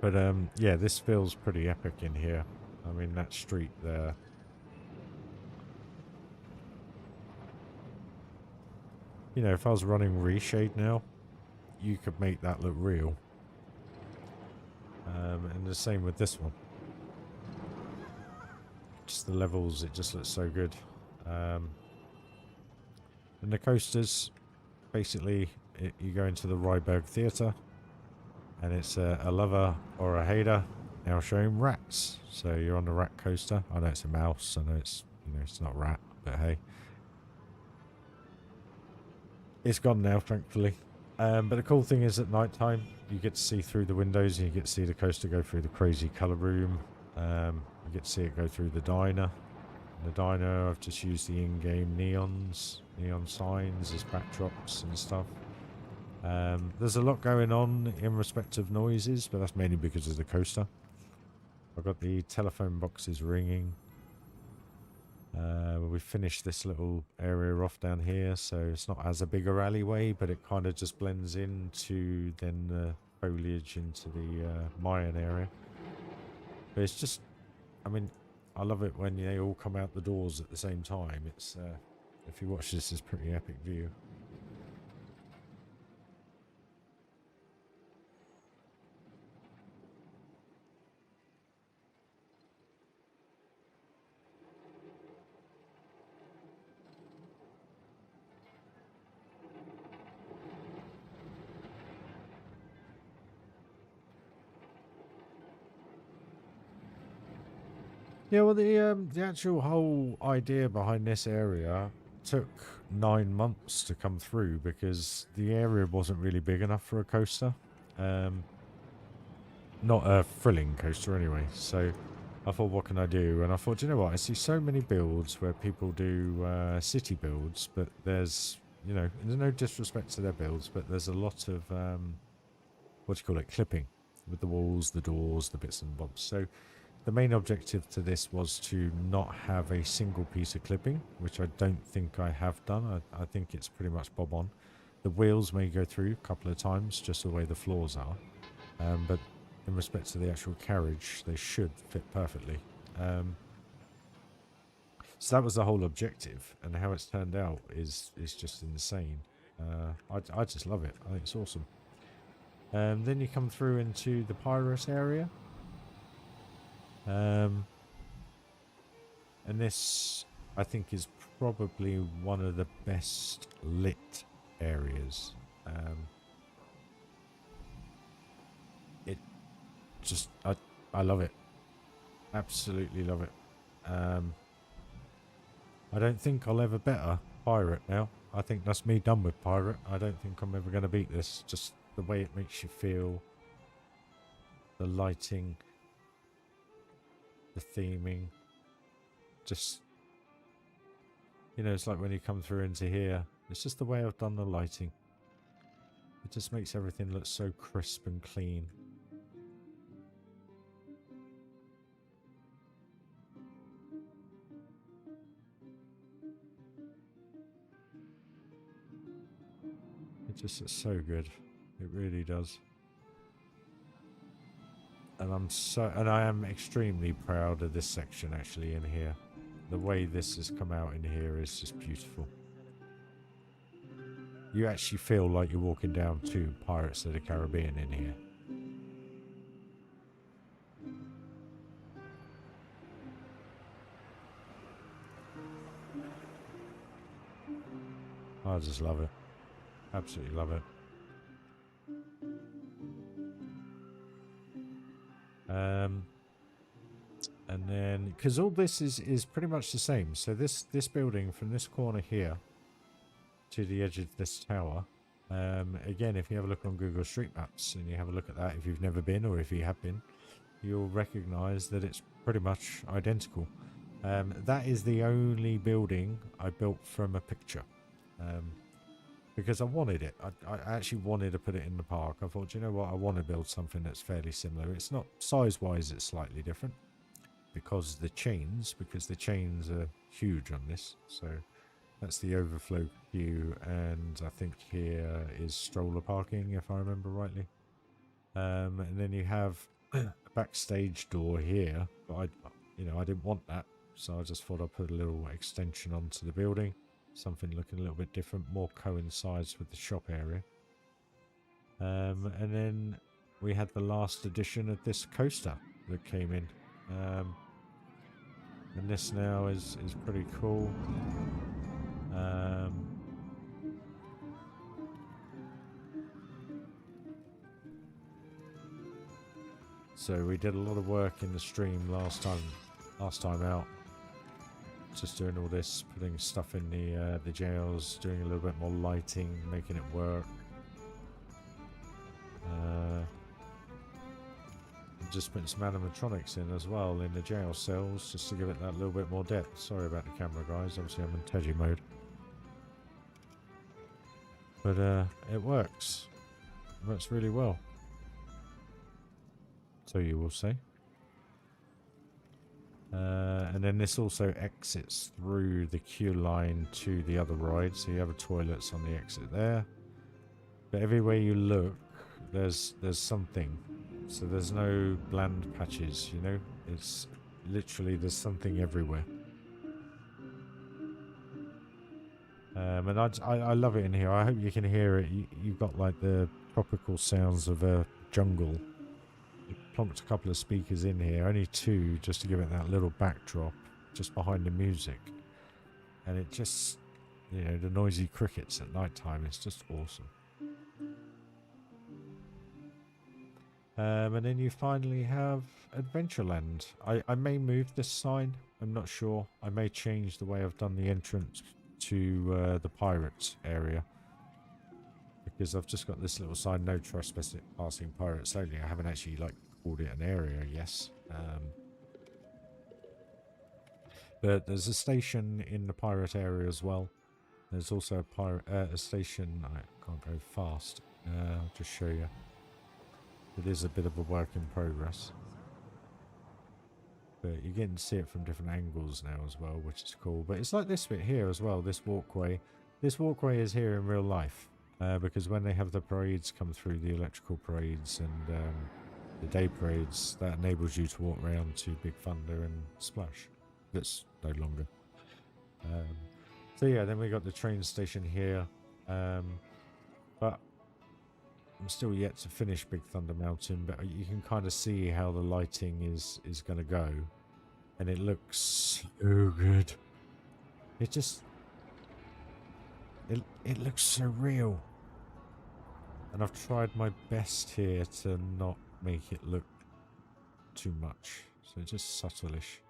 But yeah, this feels pretty epic in here. I mean, that street there. You know, if I was running reshade now, you could make that look real. And the same with this one. Just the levels, it just looks so good. And the coasters, basically, you go into the Ryberg Theatre, and it's a lover or a hater now showing rats. So you're on the rat coaster. I know it's a mouse. I know it's, you know, it's not rat, but hey. It's gone now, thankfully. But the cool thing is at night time, you get to see through the windows and you get to see the coaster go through the crazy colour room. You get to see it go through the diner. In the diner, I've just used the in-game neon signs as backdrops and stuff. There's a lot going on in respect of noises, but that's mainly because of the coaster. I've got the telephone boxes ringing. We finished this little area off down here, so it's not as a big a alleyway, but it kind of just blends into then the foliage into the Mayan area. But it's just, I mean, I love it when they all come out the doors at the same time. It's if you watch this, it's a pretty epic view. Yeah, well, the actual whole idea behind this area took 9 months to come through because the area wasn't really big enough for a coaster. Not a thrilling coaster anyway. So I thought, what can I do? And I thought, you know what? I see so many builds where people do city builds, but there's, you know, there's no disrespect to their builds, but there's a lot of, what do you call it, clipping with the walls, the doors, the bits and bobs. So the main objective to this was to not have a single piece of clipping, which I don't think I have done. I think it's pretty much bob on. The wheels may go through a couple of times, just the way the floors are. But in respect to the actual carriage, they should fit perfectly. So that was the whole objective, and how it's turned out is just insane. I just love it. I think it's awesome. Then you come through into the Pyrus area. And this, I think, is probably one of the best lit areas. It just, I love it. Absolutely love it. I don't think I'll ever better Pirate now. I think that's me done with Pirate. I don't think I'm ever going to beat this. Just the way it makes you feel. The lighting. The theming. Just, you know, it's like when you come through into here. It's just the way I've done the lighting. It just makes everything look so crisp and clean. It just looks so good. It really does. And I am extremely proud of this section actually in here. The way this has come out in here is just beautiful. You actually feel like you're walking down to Pirates of the Caribbean in here. I just love it. Absolutely love it. And then, because all this is pretty much the same. So this building from this corner here to the edge of this tower. Again, if you have a look on Google Street Maps and you have a look at that, if you've never been or if you have been, you'll recognize that it's pretty much identical. That is the only building I built from a picture. Because I wanted it. I actually wanted to put it in the park. I thought, you know what, I want to build something that's fairly similar. It's not size-wise, it's slightly different. Because the chains are huge on this. So that's the overflow queue, and I think here is stroller parking, if I remember rightly. And then you have a backstage door here, but I didn't want that, so I just thought I'd put a little extension onto the building. Something looking a little bit different, more coincides with the shop area. And then we had the last edition of this coaster that came in. And this now is pretty cool. So we did a lot of work in the stream last time out. Just doing all this, putting stuff in the jails, doing a little bit more lighting, making it work. Just putting some animatronics in as well in the jail cells, just to give it that little bit more depth. Sorry about the camera, guys. Obviously, I'm in Teji mode, but it works. It works really well. So you will say. And then this also exits through the queue line to the other ride, so you have a toilets on the exit there. But everywhere you look, there's something. So there's no bland patches, you know? It's literally, there's something everywhere. And I love it in here. I hope you can hear it. You've got like the tropical sounds of a jungle. Plonked a couple of speakers in here, only two, just to give it that little backdrop just behind the music. And it just, you know, the noisy crickets at night time, it's just awesome. And then you finally have Adventureland. I may move this sign, I'm not sure. I may change the way I've done the entrance to the pirates area. Because I've just got this little sign, no trespassing pirates only. I haven't actually like called it an area, yes. But there's a station in the pirate area as well. There's also a station, I can't go fast. I'll just show you. It is a bit of a work in progress. But you're getting to see it from different angles now as well, which is cool. But it's like this bit here as well, this walkway. This walkway is here in real life. Because when they have the parades come through, the electrical parades and the day parades, that enables you to walk around to Big Thunder and Splash. That's no longer. So yeah, then we got the train station here. But I'm still yet to finish Big Thunder Mountain, but you can kind of see how the lighting is going to go. And it looks so good. It just... It looks so real. And I've tried my best here to not make it look too much. So just subtle-ish.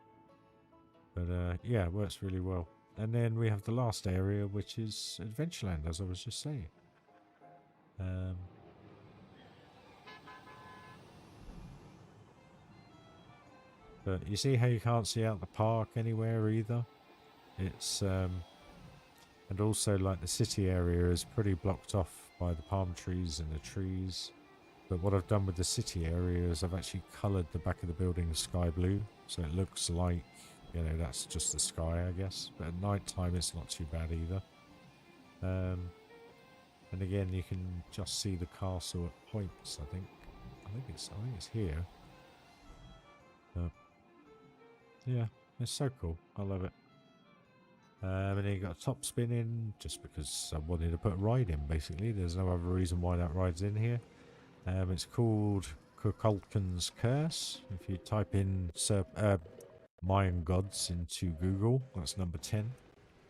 But yeah, it works really well. And then we have the last area, which is Adventureland, as I was just saying. But you see how you can't see out the park anywhere either? It's and also like the city area is pretty blocked off by the palm trees and the trees. But what I've done with the city area is I've actually coloured the back of the building sky blue, so it looks like, you know, that's just the sky, I guess. But at night time it's not too bad either. And again, you can just see the castle at points. I think it's here. Yeah, it's so cool. I love it. And then you got a top spin in, just because I wanted to put a ride in. Basically, there's no other reason why that ride's in here. It's called Kukulkan's Curse. If you type in Mayan gods into Google, that's number 10.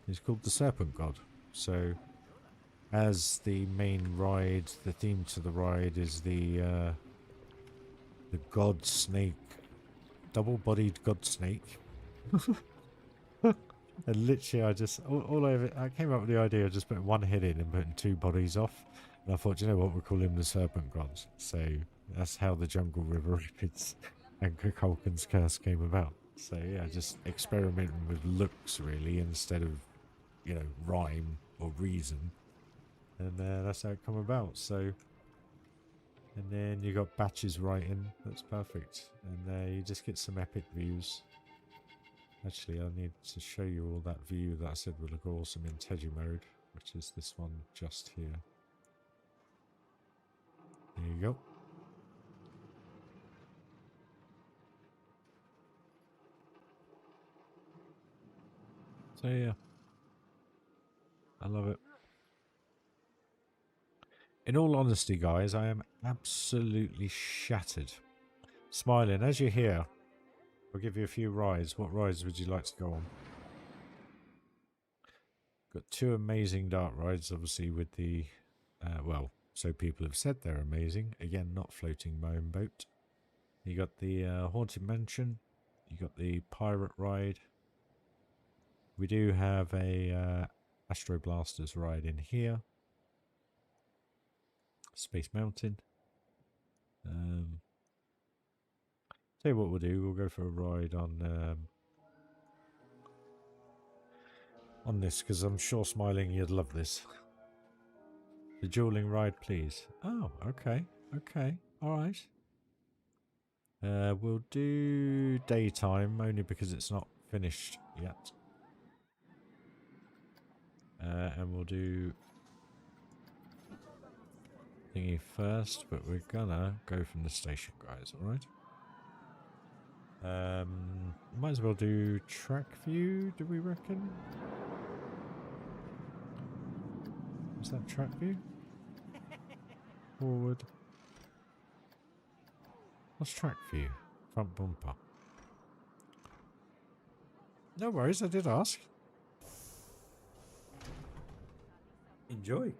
It's called the Serpent God. So, as the main ride, the theme to the ride is the god snake, double-bodied god snake. And literally, I came up with the idea of just putting one head in and putting two bodies off. And I thought, you know what, we'll call him the Serpent God. So that's how the Jungle River Rapids and Kukulkan's Curse came about. So yeah, just experimenting with looks really instead of, you know, rhyme or reason. And that's how it come about. So, and then you got batches writing. That's perfect. And you just get some epic views. Actually, I need to show you all that view that I said would look awesome in Teji mode, which is this one just here. There you go. So yeah, I love it. In all honesty, guys, I am absolutely shattered. Smiling, as you're here, I'll give you a few rides. What rides would you like to go on? Got two amazing dark rides, obviously, with the, well, so people have said they're amazing. Again, not floating my own boat. You got the Haunted Mansion. You got the Pirate Ride. We do have a Astro Blasters ride in here. Space Mountain. Tell you what we'll do. We'll go for a ride on this, because I'm sure, Smiling, you'd love this. The dueling ride, please. Oh, okay. Okay. All right. We'll do daytime, only because it's not finished yet. And we'll do thingy first, but we're gonna go from the station, guys, alright? Might as well do track view, do we reckon? Is that track view? Forward. What's track view? Front bumper. No worries, I did ask. Enjoy.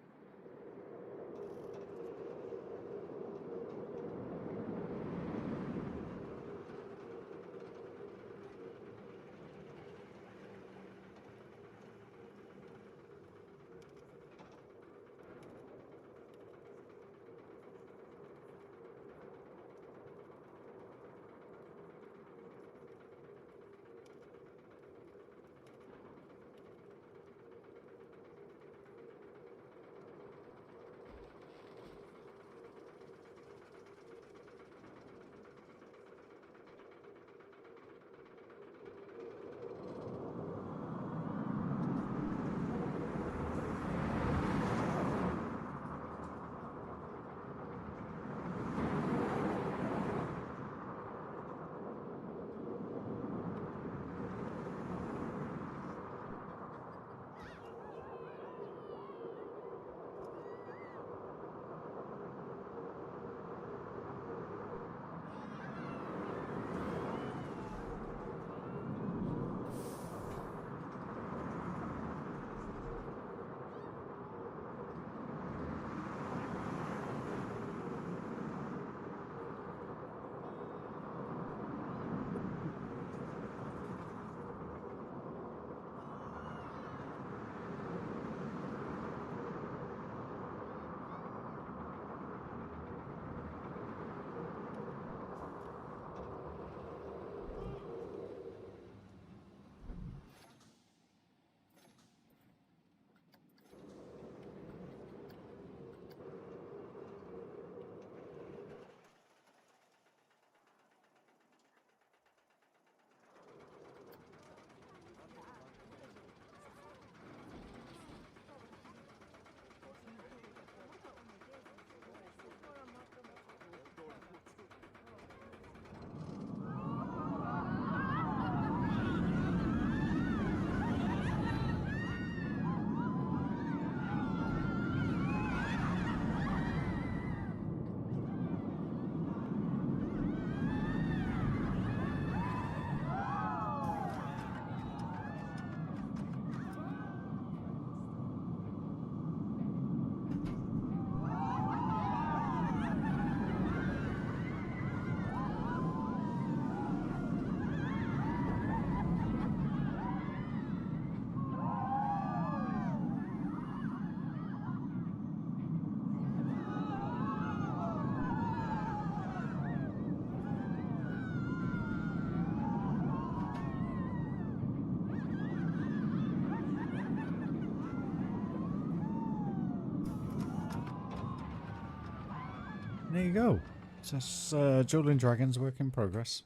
There you go. So that's Dueling Dragons work in progress.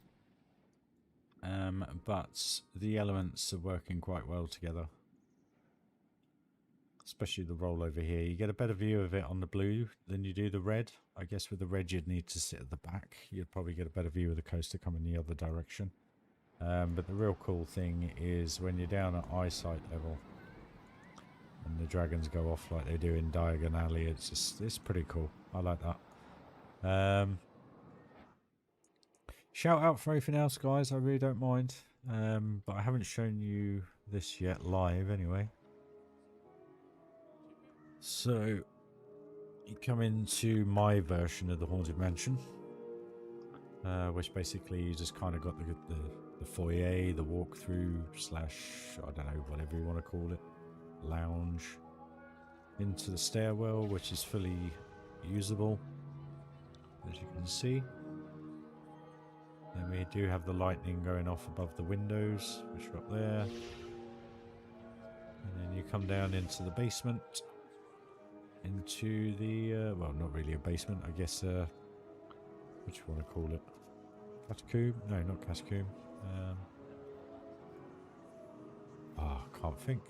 But the elements are working quite well together. Especially the roll over here. You get a better view of it on the blue than you do the red. I guess with the red you'd need to sit at the back. You'd probably get a better view of the coaster coming the other direction. But the real cool thing is when you're down at eyesight level and the dragons go off like they do in Diagon Alley, it's pretty cool. I like that. Shout out for anything else, guys. I really don't mind. But I haven't shown you this yet live anyway. So you come into my version of the Haunted Mansion, which basically you just kind of got the foyer, the walkthrough slash, I don't know, whatever you want to call it, lounge, into the stairwell, which is fully usable, as you can see. Then we do have the lightning going off above the windows, which are up there. And then you come down into the basement, into the, well, not really a basement, I guess, what do you want to call it? Catacomb? No, not catacomb. Can't think.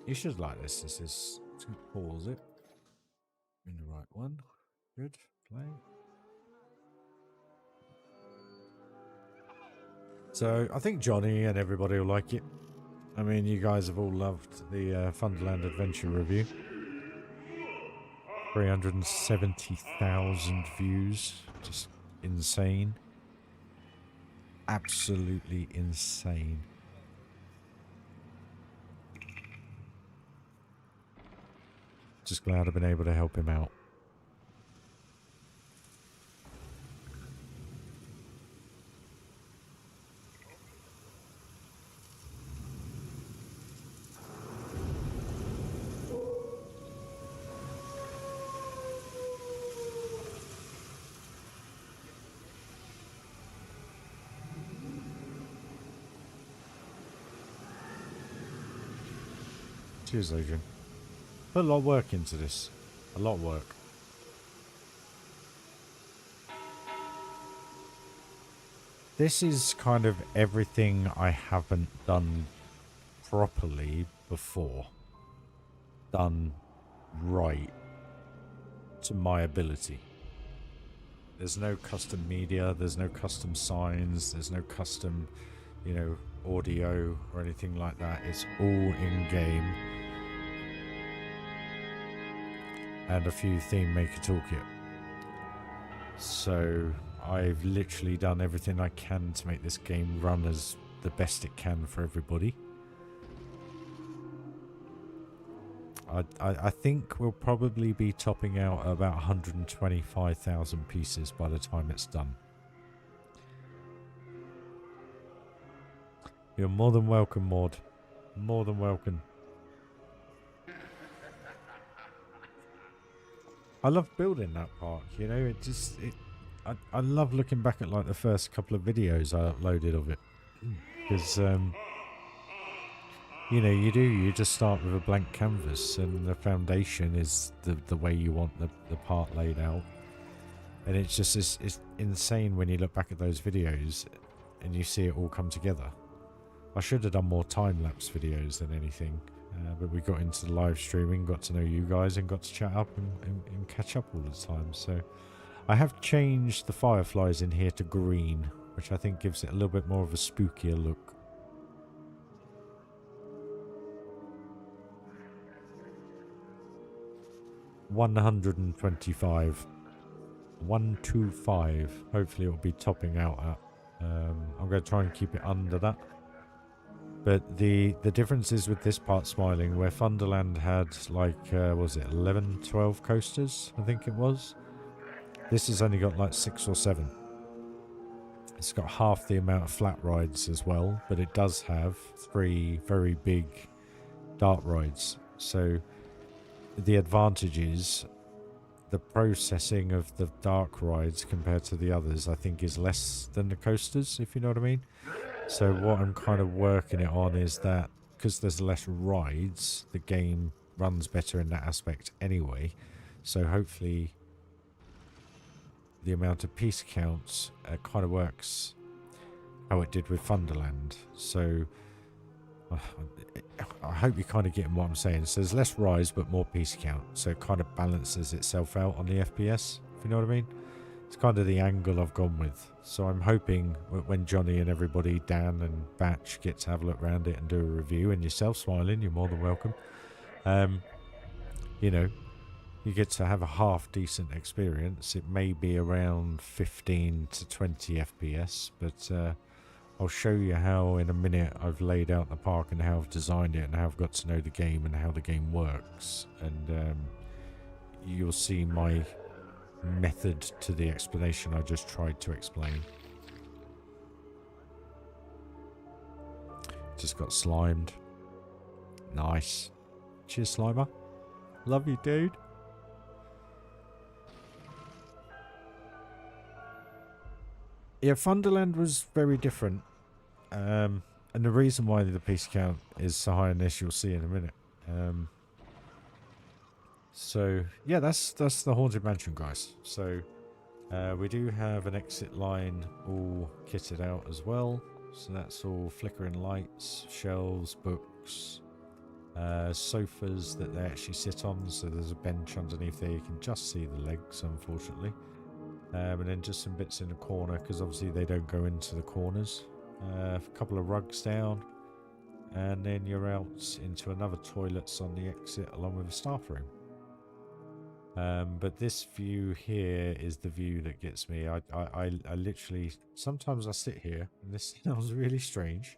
You should like this. This is, let's pause it. In the right one. Good. Play. So I think Johnny and everybody will like it. I mean, you guys have all loved the Thunderland Adventure review. 370,000 views. Just insane. Absolutely insane. Just glad I've been able to help him out. Cheers, Adrian. Put a lot of work into this. A lot of work. This is kind of everything I haven't done properly before. Done right to my ability. There's no custom media, there's no custom signs, there's no custom, you know, audio or anything like that. It's all in game. And a few theme maker toolkit. So I've literally done everything I can to make this game run as the best it can for everybody. I think we'll probably be topping out about 125,000 pieces by the time it's done. You're more than welcome, Maud. More than welcome. I love building that park, you know, I love looking back at like the first couple of videos I uploaded of it. Because, you know, you just start with a blank canvas and the foundation is the way you want the part laid out. And it's just, it's insane when you look back at those videos and you see it all come together. I should have done more time-lapse videos than anything. But we got into the live streaming, got to know you guys and got to chat up and catch up all the time. So I have changed the fireflies in here to green, which I think gives it a little bit more of a spookier look. $125. 125. Hopefully it will be topping out at. I'm going to try and keep it under that. But the differences with this part Smiling, where Thunderland had like, was it 11, 12 coasters, I think it was. This has only got like 6 or 7. It's got half the amount of flat rides as well, but it does have 3 very big dark rides. So the advantage is the processing of the dark rides compared to the others, I think, is less than the coasters, if you know what I mean. So what I'm kind of working it on is that because there's less rides, the game runs better in that aspect anyway. So hopefully the amount of piece counts kind of works how it did with Thunderland. So I hope you're kind of getting what I'm saying. So there's less rise but more piece count, so it kind of balances itself out on the FPS, if you know what I mean. It's kind of the angle I've gone with. So I'm hoping when Johnny and everybody, Dan and Batch, get to have a look around it and do a review, and yourself, Smiling, you're more than welcome. You know, you get to have a half decent experience. It may be around 15 to 20 FPS, but I'll show you how in a minute I've laid out the park and how I've designed it and how I've got to know the game and how the game works. And you'll see my method to the explanation I just tried to explain. Just got slimed. Nice. Cheers, Slimer. Love you, dude. Yeah, Thunderland was very different. And the reason why the piece count is so high in this, you'll see in a minute. So yeah, that's the Haunted Mansion, guys. So we do have an exit line all kitted out as well. So that's all flickering lights, shelves, books, sofas that they actually sit on. So there's a bench underneath there. You can just see the legs, unfortunately. And then just some bits in the corner, because obviously they don't go into the corners. A couple of rugs down. And then you're out into another toilets on the exit along with a staff room. But this view here is the view that gets me. I literally, sometimes I sit here, and this sounds really strange,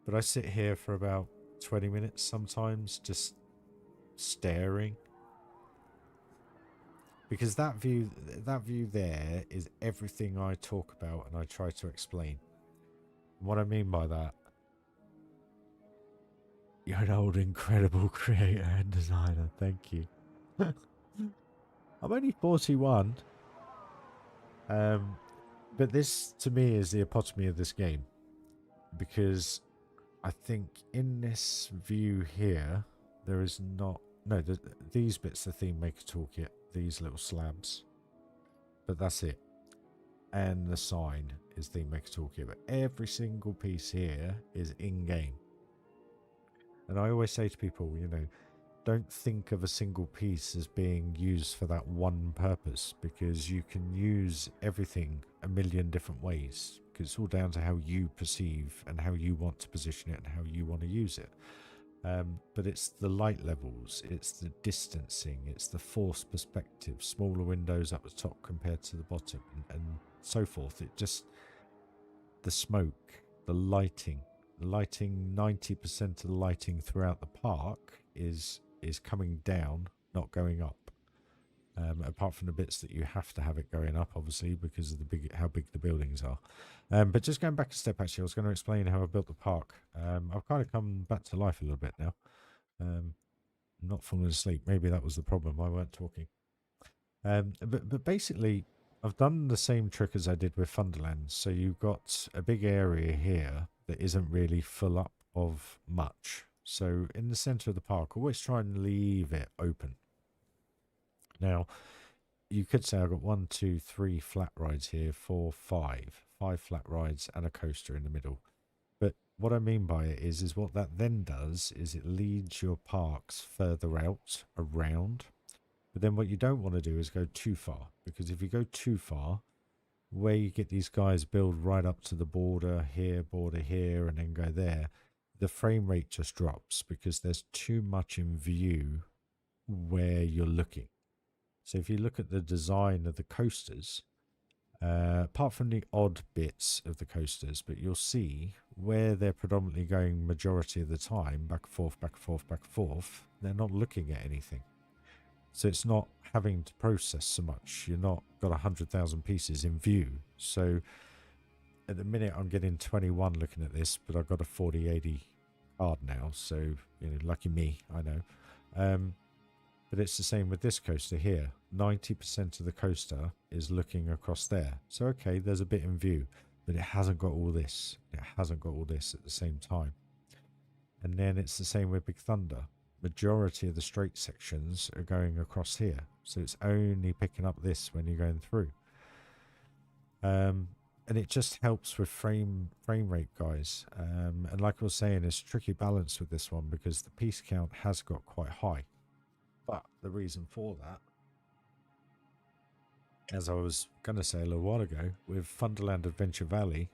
but I sit here for about 20 minutes sometimes just staring. Because that view there is everything I talk about and I try to explain. What I mean by that, you're an old incredible creator and designer, thank you. I'm only 41, but this to me is the epitome of this game, because I think in this view here there is not, no, these bits, the theme maker toolkit, these little slabs, but that's it, and the sign is theme maker toolkit, but every single piece here is in game. And I always say to people, you know, don't think of a single piece as being used for that one purpose, because you can use everything a million different ways, because it's all down to how you perceive and how you want to position it and how you want to use it. But it's the light levels, it's the distancing, it's the forced perspective, smaller windows up the top compared to the bottom, and so forth. It just, the smoke, the lighting, 90% of the lighting throughout the park is coming down, not going up. Apart from the bits that you have to have it going up, obviously, because of the how big the buildings are. But just going back a step, actually, I was going to explain how I built the park. I've kind of come back to life a little bit now. I'm not falling asleep. Maybe that was the problem. I weren't talking. But basically, I've done the same trick as I did with Thunderland. So you've got a big area here that isn't really full up of much. So in the center of the park, always try and leave it open. Now, you could say I've got 1, 2, 3 flat rides here, 4, 5 flat rides and a coaster in the middle. But what I mean by it is what that then does is it leads your parks further out around. But then what you don't want to do is go too far, because if you go too far, where you get these guys build right up to the border here, and then go there, the frame rate just drops because there's too much in view where you're looking. So if you look at the design of the coasters, apart from the odd bits of the coasters, but you'll see where they're predominantly going majority of the time, back and forth, back and forth, back and forth, they're not looking at anything. So it's not having to process so much. You're not got 100,000 pieces in view. So at the minute I'm getting 21 looking at this, but I've got a 4080 card now. So, you know, lucky me, I know. But it's the same with this coaster here. 90% of the coaster is looking across there. So, okay, there's a bit in view, but it hasn't got all this. It hasn't got all this at the same time. And then it's the same with Big Thunder. majority of the straight sections are going across here. So it's only picking up this when you're going through. And it just helps with frame rate, guys. And like I was saying, it's a tricky balance with this one because the piece count has got quite high. But the reason for that, as I was going to say a little while ago, with Thunderland Adventure Valley,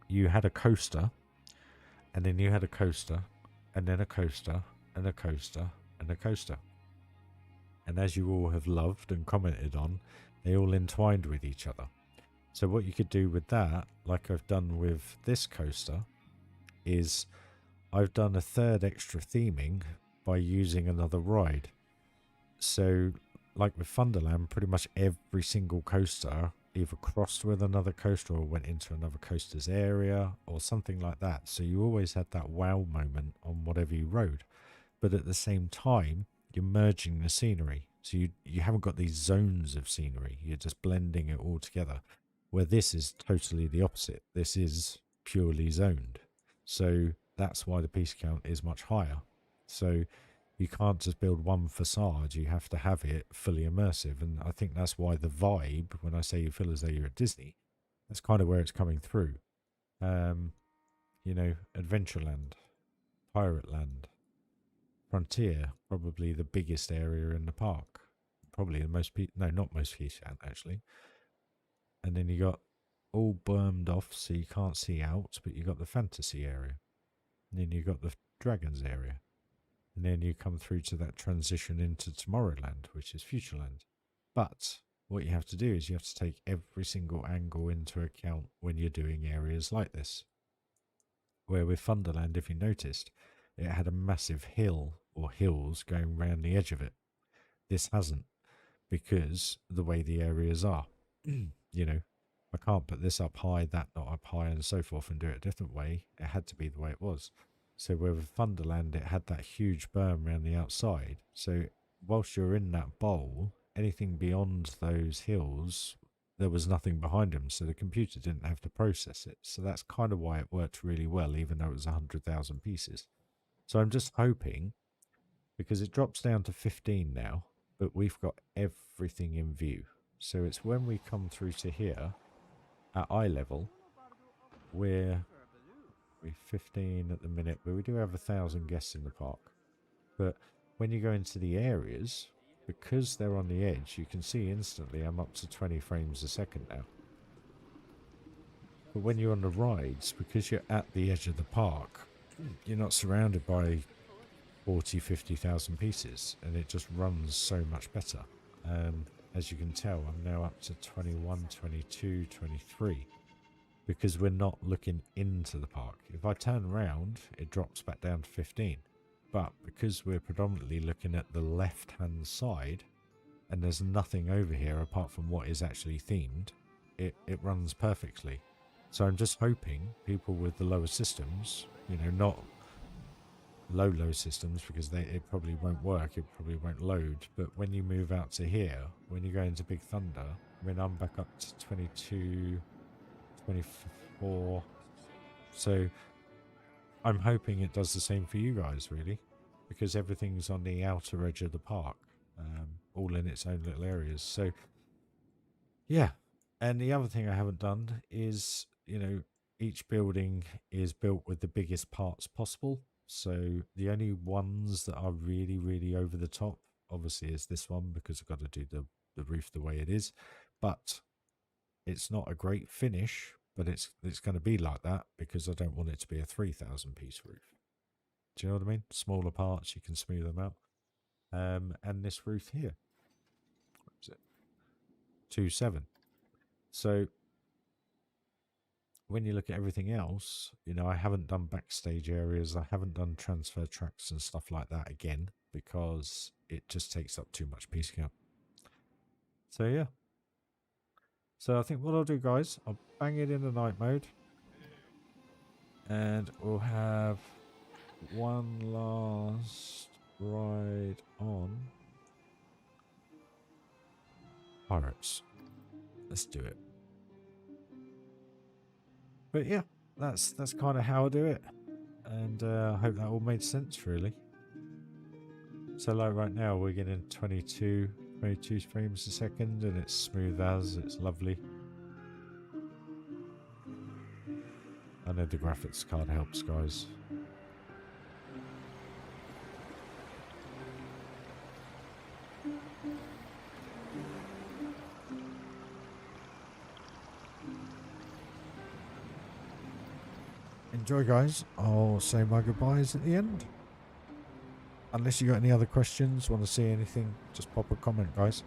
you had a coaster, and then you had a coaster, and then a coaster, and a coaster, and a coaster. And as you all have loved and commented on, they all entwined with each other. So what you could do with that, like I've done with this coaster, is I've done a third extra theming by using another ride. So like with Thunderland, pretty much every single coaster either crossed with another coaster or went into another coaster's area or something like that. So you always had that wow moment on whatever you rode. But at the same time, you're merging the scenery. So you haven't got these zones of scenery. You're just blending it all together. Where this is totally the opposite. This is purely zoned. So that's why the piece count is much higher. So you can't just build one facade. You have to have it fully immersive. And I think that's why the vibe, when I say you feel as though you're at Disney, that's kind of where it's coming through. You know, Adventureland, Pirate Land, Frontier, probably the biggest area in the park. Probably the most, no, not most piece count actually. And then you got all bermed off so you can't see out, but you got the fantasy area. And then you got the dragons area. And then you come through to that transition into Tomorrowland, which is Futureland. But what you have to do is you have to take every single angle into account when you're doing areas like this. Where with Thunderland, if you noticed, it had a massive hill or hills going around the edge of it. This hasn't, because the way the areas are. You know, I can't put this up high, that not up high, and so forth, and do it a different way. It had to be the way it was. So with Thunderland, it had that huge berm around the outside. So whilst you're in that bowl, anything beyond those hills, there was nothing behind them. So the computer didn't have to process it. So that's kind of why it worked really well, even though it was 100,000 pieces. So I'm just hoping, because it drops down to 15 now, but we've got everything in view. So it's when we come through to here, at eye level, we're 15 at the minute, but we do have 1,000 guests in the park. But when you go into the areas, because they're on the edge, you can see instantly I'm up to 20 frames a second now. But when you're on the rides, because you're at the edge of the park, you're not surrounded by 40, 50,000 pieces, and it just runs so much better. As you can tell, I'm now up to 21, 22, 23, because we're not looking into the park. If I turn around, it drops back down to 15. But because we're predominantly looking at the left-hand side, and there's nothing over here apart from what is actually themed, it runs perfectly. So I'm just hoping people with the lower systems, you know, not low systems, because it probably won't work, it probably won't load, but when you move out to here, when you go into Big Thunder, I mean, I'm back up to 22, 24, so I'm hoping it does the same for you guys, really, because everything's on the outer edge of the park, all in its own little areas. So yeah. And the other thing I haven't done is, you know, each building is built with the biggest parts possible. So the only ones that are really, really over the top, obviously, is this one, because I've got to do the roof the way it is. But it's not a great finish, but it's going to be like that because I don't want it to be a 3,000 piece roof. Do you know what I mean? Smaller parts, you can smooth them out. And this roof here, what is it? 2.7. So when you look at everything else, you know, I haven't done backstage areas, I haven't done transfer tracks and stuff like that again, because it just takes up too much piece count. So yeah. So I think what I'll do, guys, I'll bang it in the night mode, and we'll have one last ride on Pirates. Let's do it. But yeah, that's kind of how I do it, and I hope that all made sense, really. So like right now we're getting 22 frames a second and it's smooth as, it's lovely. I know the graphics card helps, guys. Enjoy, guys. I'll say my goodbyes at the end. Unless you got any other questions, want to see anything, just pop a comment, guys.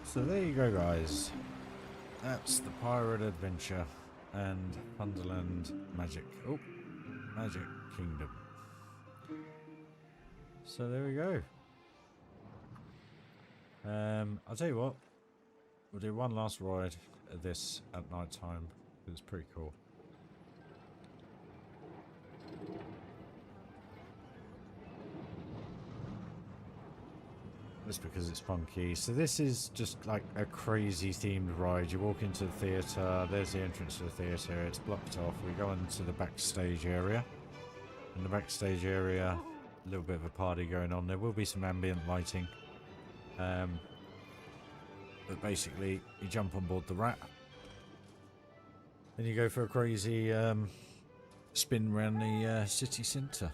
So there you go, guys. That's the Pirate Adventure and Thunderland Magic. Oh, Magic Kingdom. So there we go. I'll tell you what. We'll do one last ride of this at night time. It's pretty cool. Just because it's funky. So this is just like a crazy themed ride. You walk into the theatre, there's the entrance to the theatre, it's blocked off. We go into the backstage area. In the backstage area, a little bit of a party going on. There will be some ambient lighting. But basically, you jump on board the rat. Then you go for a crazy spin around the city centre.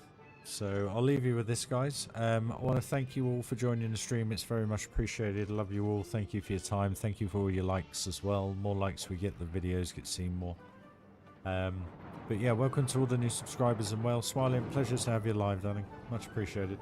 So I'll leave you with this, guys. I want to thank you all for joining the stream. It's very much appreciated. Love you all. Thank you for your time. Thank you for all your likes as well. More likes we get, the videos get seen more. But yeah, welcome to all the new subscribers and well, Smiling, pleasure to have you live, darling. Much appreciated.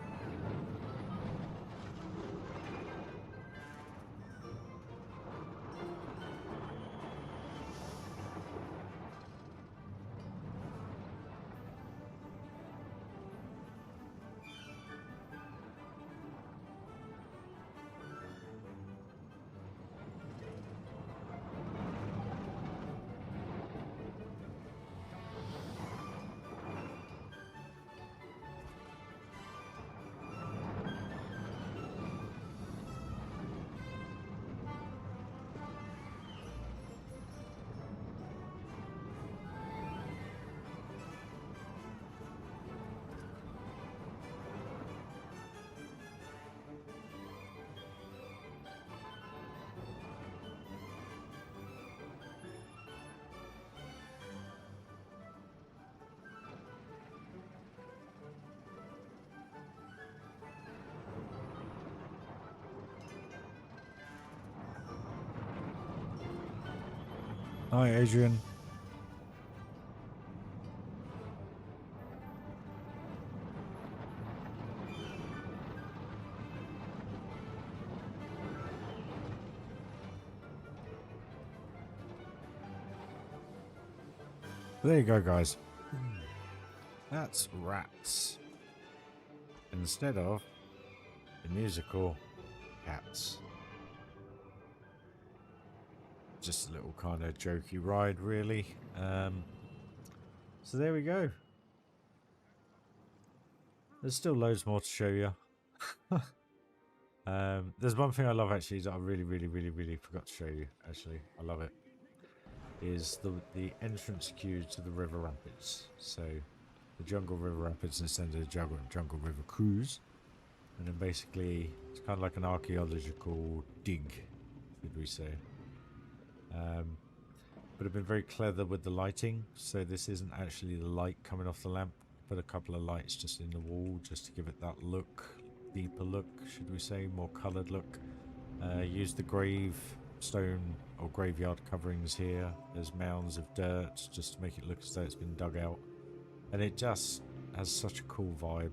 Hi, Adrian. There you go, guys. That's Rats. Instead of the musical Cats. Just a little kind of jokey ride, really. So there we go. There's still loads more to show you. There's one thing I love actually that I really forgot to show you. Actually, I love it. Is the entrance queue to the river rapids. So the jungle river rapids instead of the jungle river cruise, and then basically it's kind of like an archaeological dig, should we say? But I've been very clever with the lighting. So this isn't actually the light coming off the lamp. Put a couple of lights just in the wall just to give it that look, deeper look, should we say, more coloured look. Use the gravestone or graveyard coverings here. There's mounds of dirt just to make it look as though it's been dug out, and it just has such a cool vibe.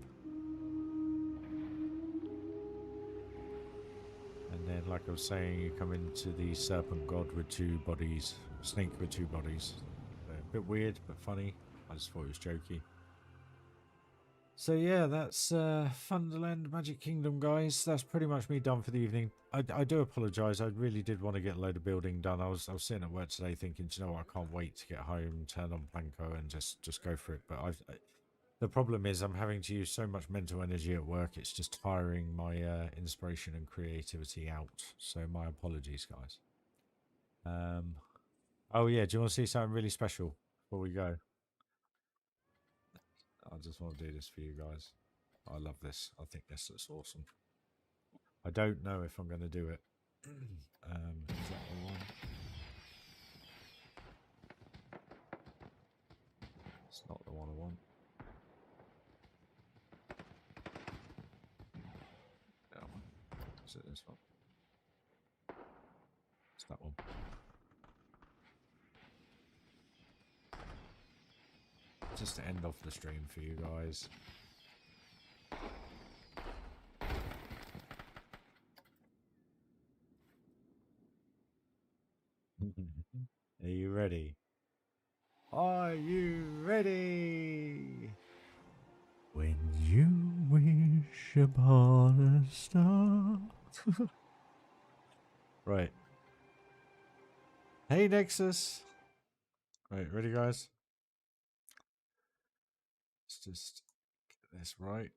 And then, like I was saying, you come into the serpent god with two bodies, snake with two bodies. A bit weird but funny. I just thought it was jokey. So yeah, that's Thunderland Magic Kingdom, guys. That's pretty much me done for the evening. I do apologise. I really did want to get a load of building done. I was sitting at work today thinking, do you know what, I can't wait to get home, turn on Planko and just go for it. But the problem is I'm having to use so much mental energy at work. It's just tiring my inspiration and creativity out. So my apologies, guys. Oh yeah, do you want to see something really special before we go? I just want to do this for you guys. I love this. I think this looks awesome. I don't know if I'm going to do it. Is that the one? It's not the one I want. No. Is it this one? It's that one. Just to end off the stream for you guys. Are you ready? Are you ready? When you wish upon a star. Right. Hey, Nexus. Right, ready, guys? Let's just get this right.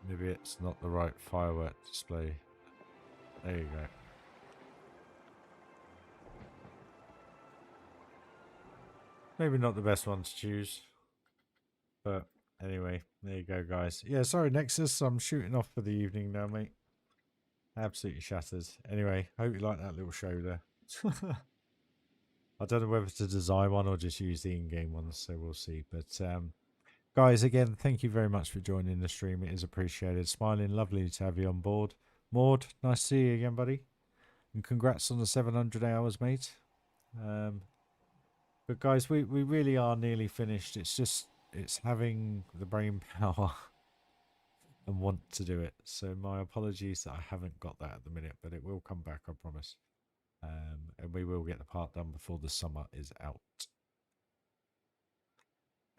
Maybe it's not the right firework display. There you go. Maybe not the best one to choose. But anyway, there you go, guys. Yeah, sorry, Nexus. I'm shooting off for the evening now, mate. Absolutely shattered. Anyway, hope you like that little show there. I don't know whether to design one or just use the in-game ones, so we'll see. But guys, again, thank you very much for joining the stream. It is appreciated. Smiling, lovely to have you on board. Maud, nice to see you again, buddy. And congrats on the 700 hours, mate. But guys, we really are nearly finished. It's having the brain power and want to do it. So my apologies that I haven't got that at the minute, but it will come back, I promise. And we will get the part done before the summer is out.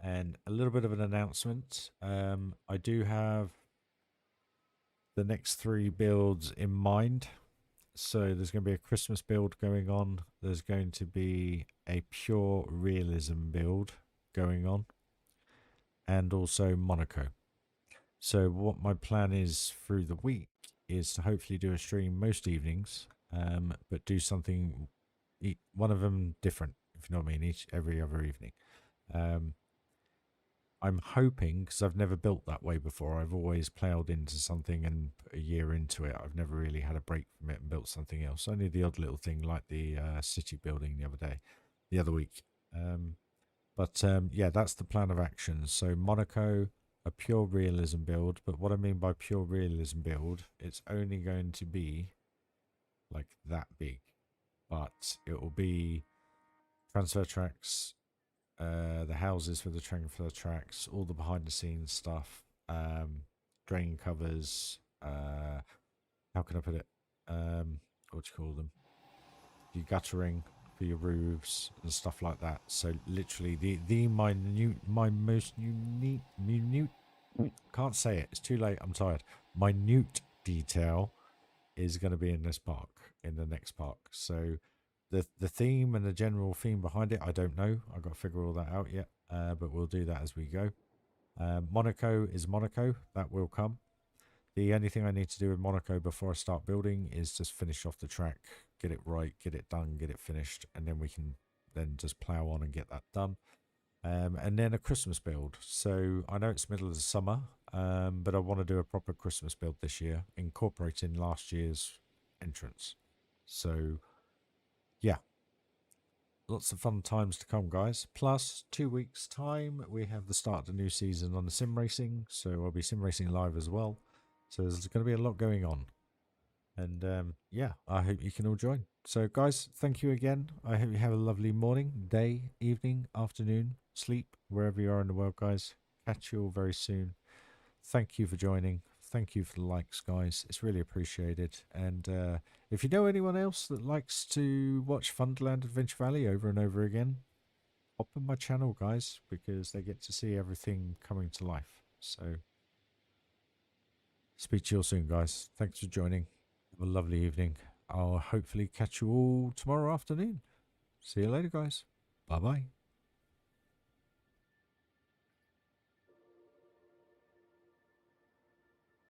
And a little bit of an announcement. I do have the next 3 builds in mind. So there's going to be a Christmas build going on. There's going to be a pure realism build going on. And also Monaco. So what my plan is through the week is to hopefully do a stream most evenings. But do something, one of them different, if you know what I mean, every other evening. I'm hoping, because I've never built that way before, I've always ploughed into something and put a year into it. I've never really had a break from it and built something else. Only the odd little thing like the city building the other week. Yeah, that's the plan of action. So Monaco, a pure realism build. But what I mean by pure realism build, it's only going to be like that big. But it will be transfer tracks, the houses for the transfer tracks, all the behind the scenes stuff, drain covers, how can I put it? What do you call them? Your guttering for your roofs and stuff like that. So literally my most minute, can't say it, it's too late, I'm tired. Minute detail is going to be in this park, in the next park. So the theme and the general theme behind it, I don't know. I've got to figure all that out yet, but we'll do that as we go. Monaco is Monaco. That will come. The only thing I need to do with Monaco before I start building is just finish off the track, get it right, get it done, get it finished, and then we can then just plow on and get that done. And then a Christmas build. So I know it's middle of the summer, but I want to do a proper Christmas build this year, incorporating last year's entrance. So yeah, lots of fun times to come, guys. Plus 2 weeks time we have the start of the new season on the sim racing, so I'll be sim racing live as well. So there's going to be a lot going on, and yeah, I hope you can all join. So guys, thank you again. I hope you have a lovely morning, day, evening, afternoon, sleep, wherever you are in the world, guys. Catch you all very soon. Thank you for joining. Thank you for the likes, guys. It's really appreciated. And if you know anyone else that likes to watch Funderland Adventure Valley over and over again, hop on my channel, guys, because they get to see everything coming to life. So speak to you all soon, guys. Thanks for joining. Have a lovely evening. I'll hopefully catch you all tomorrow afternoon. See you later, guys. Bye-bye.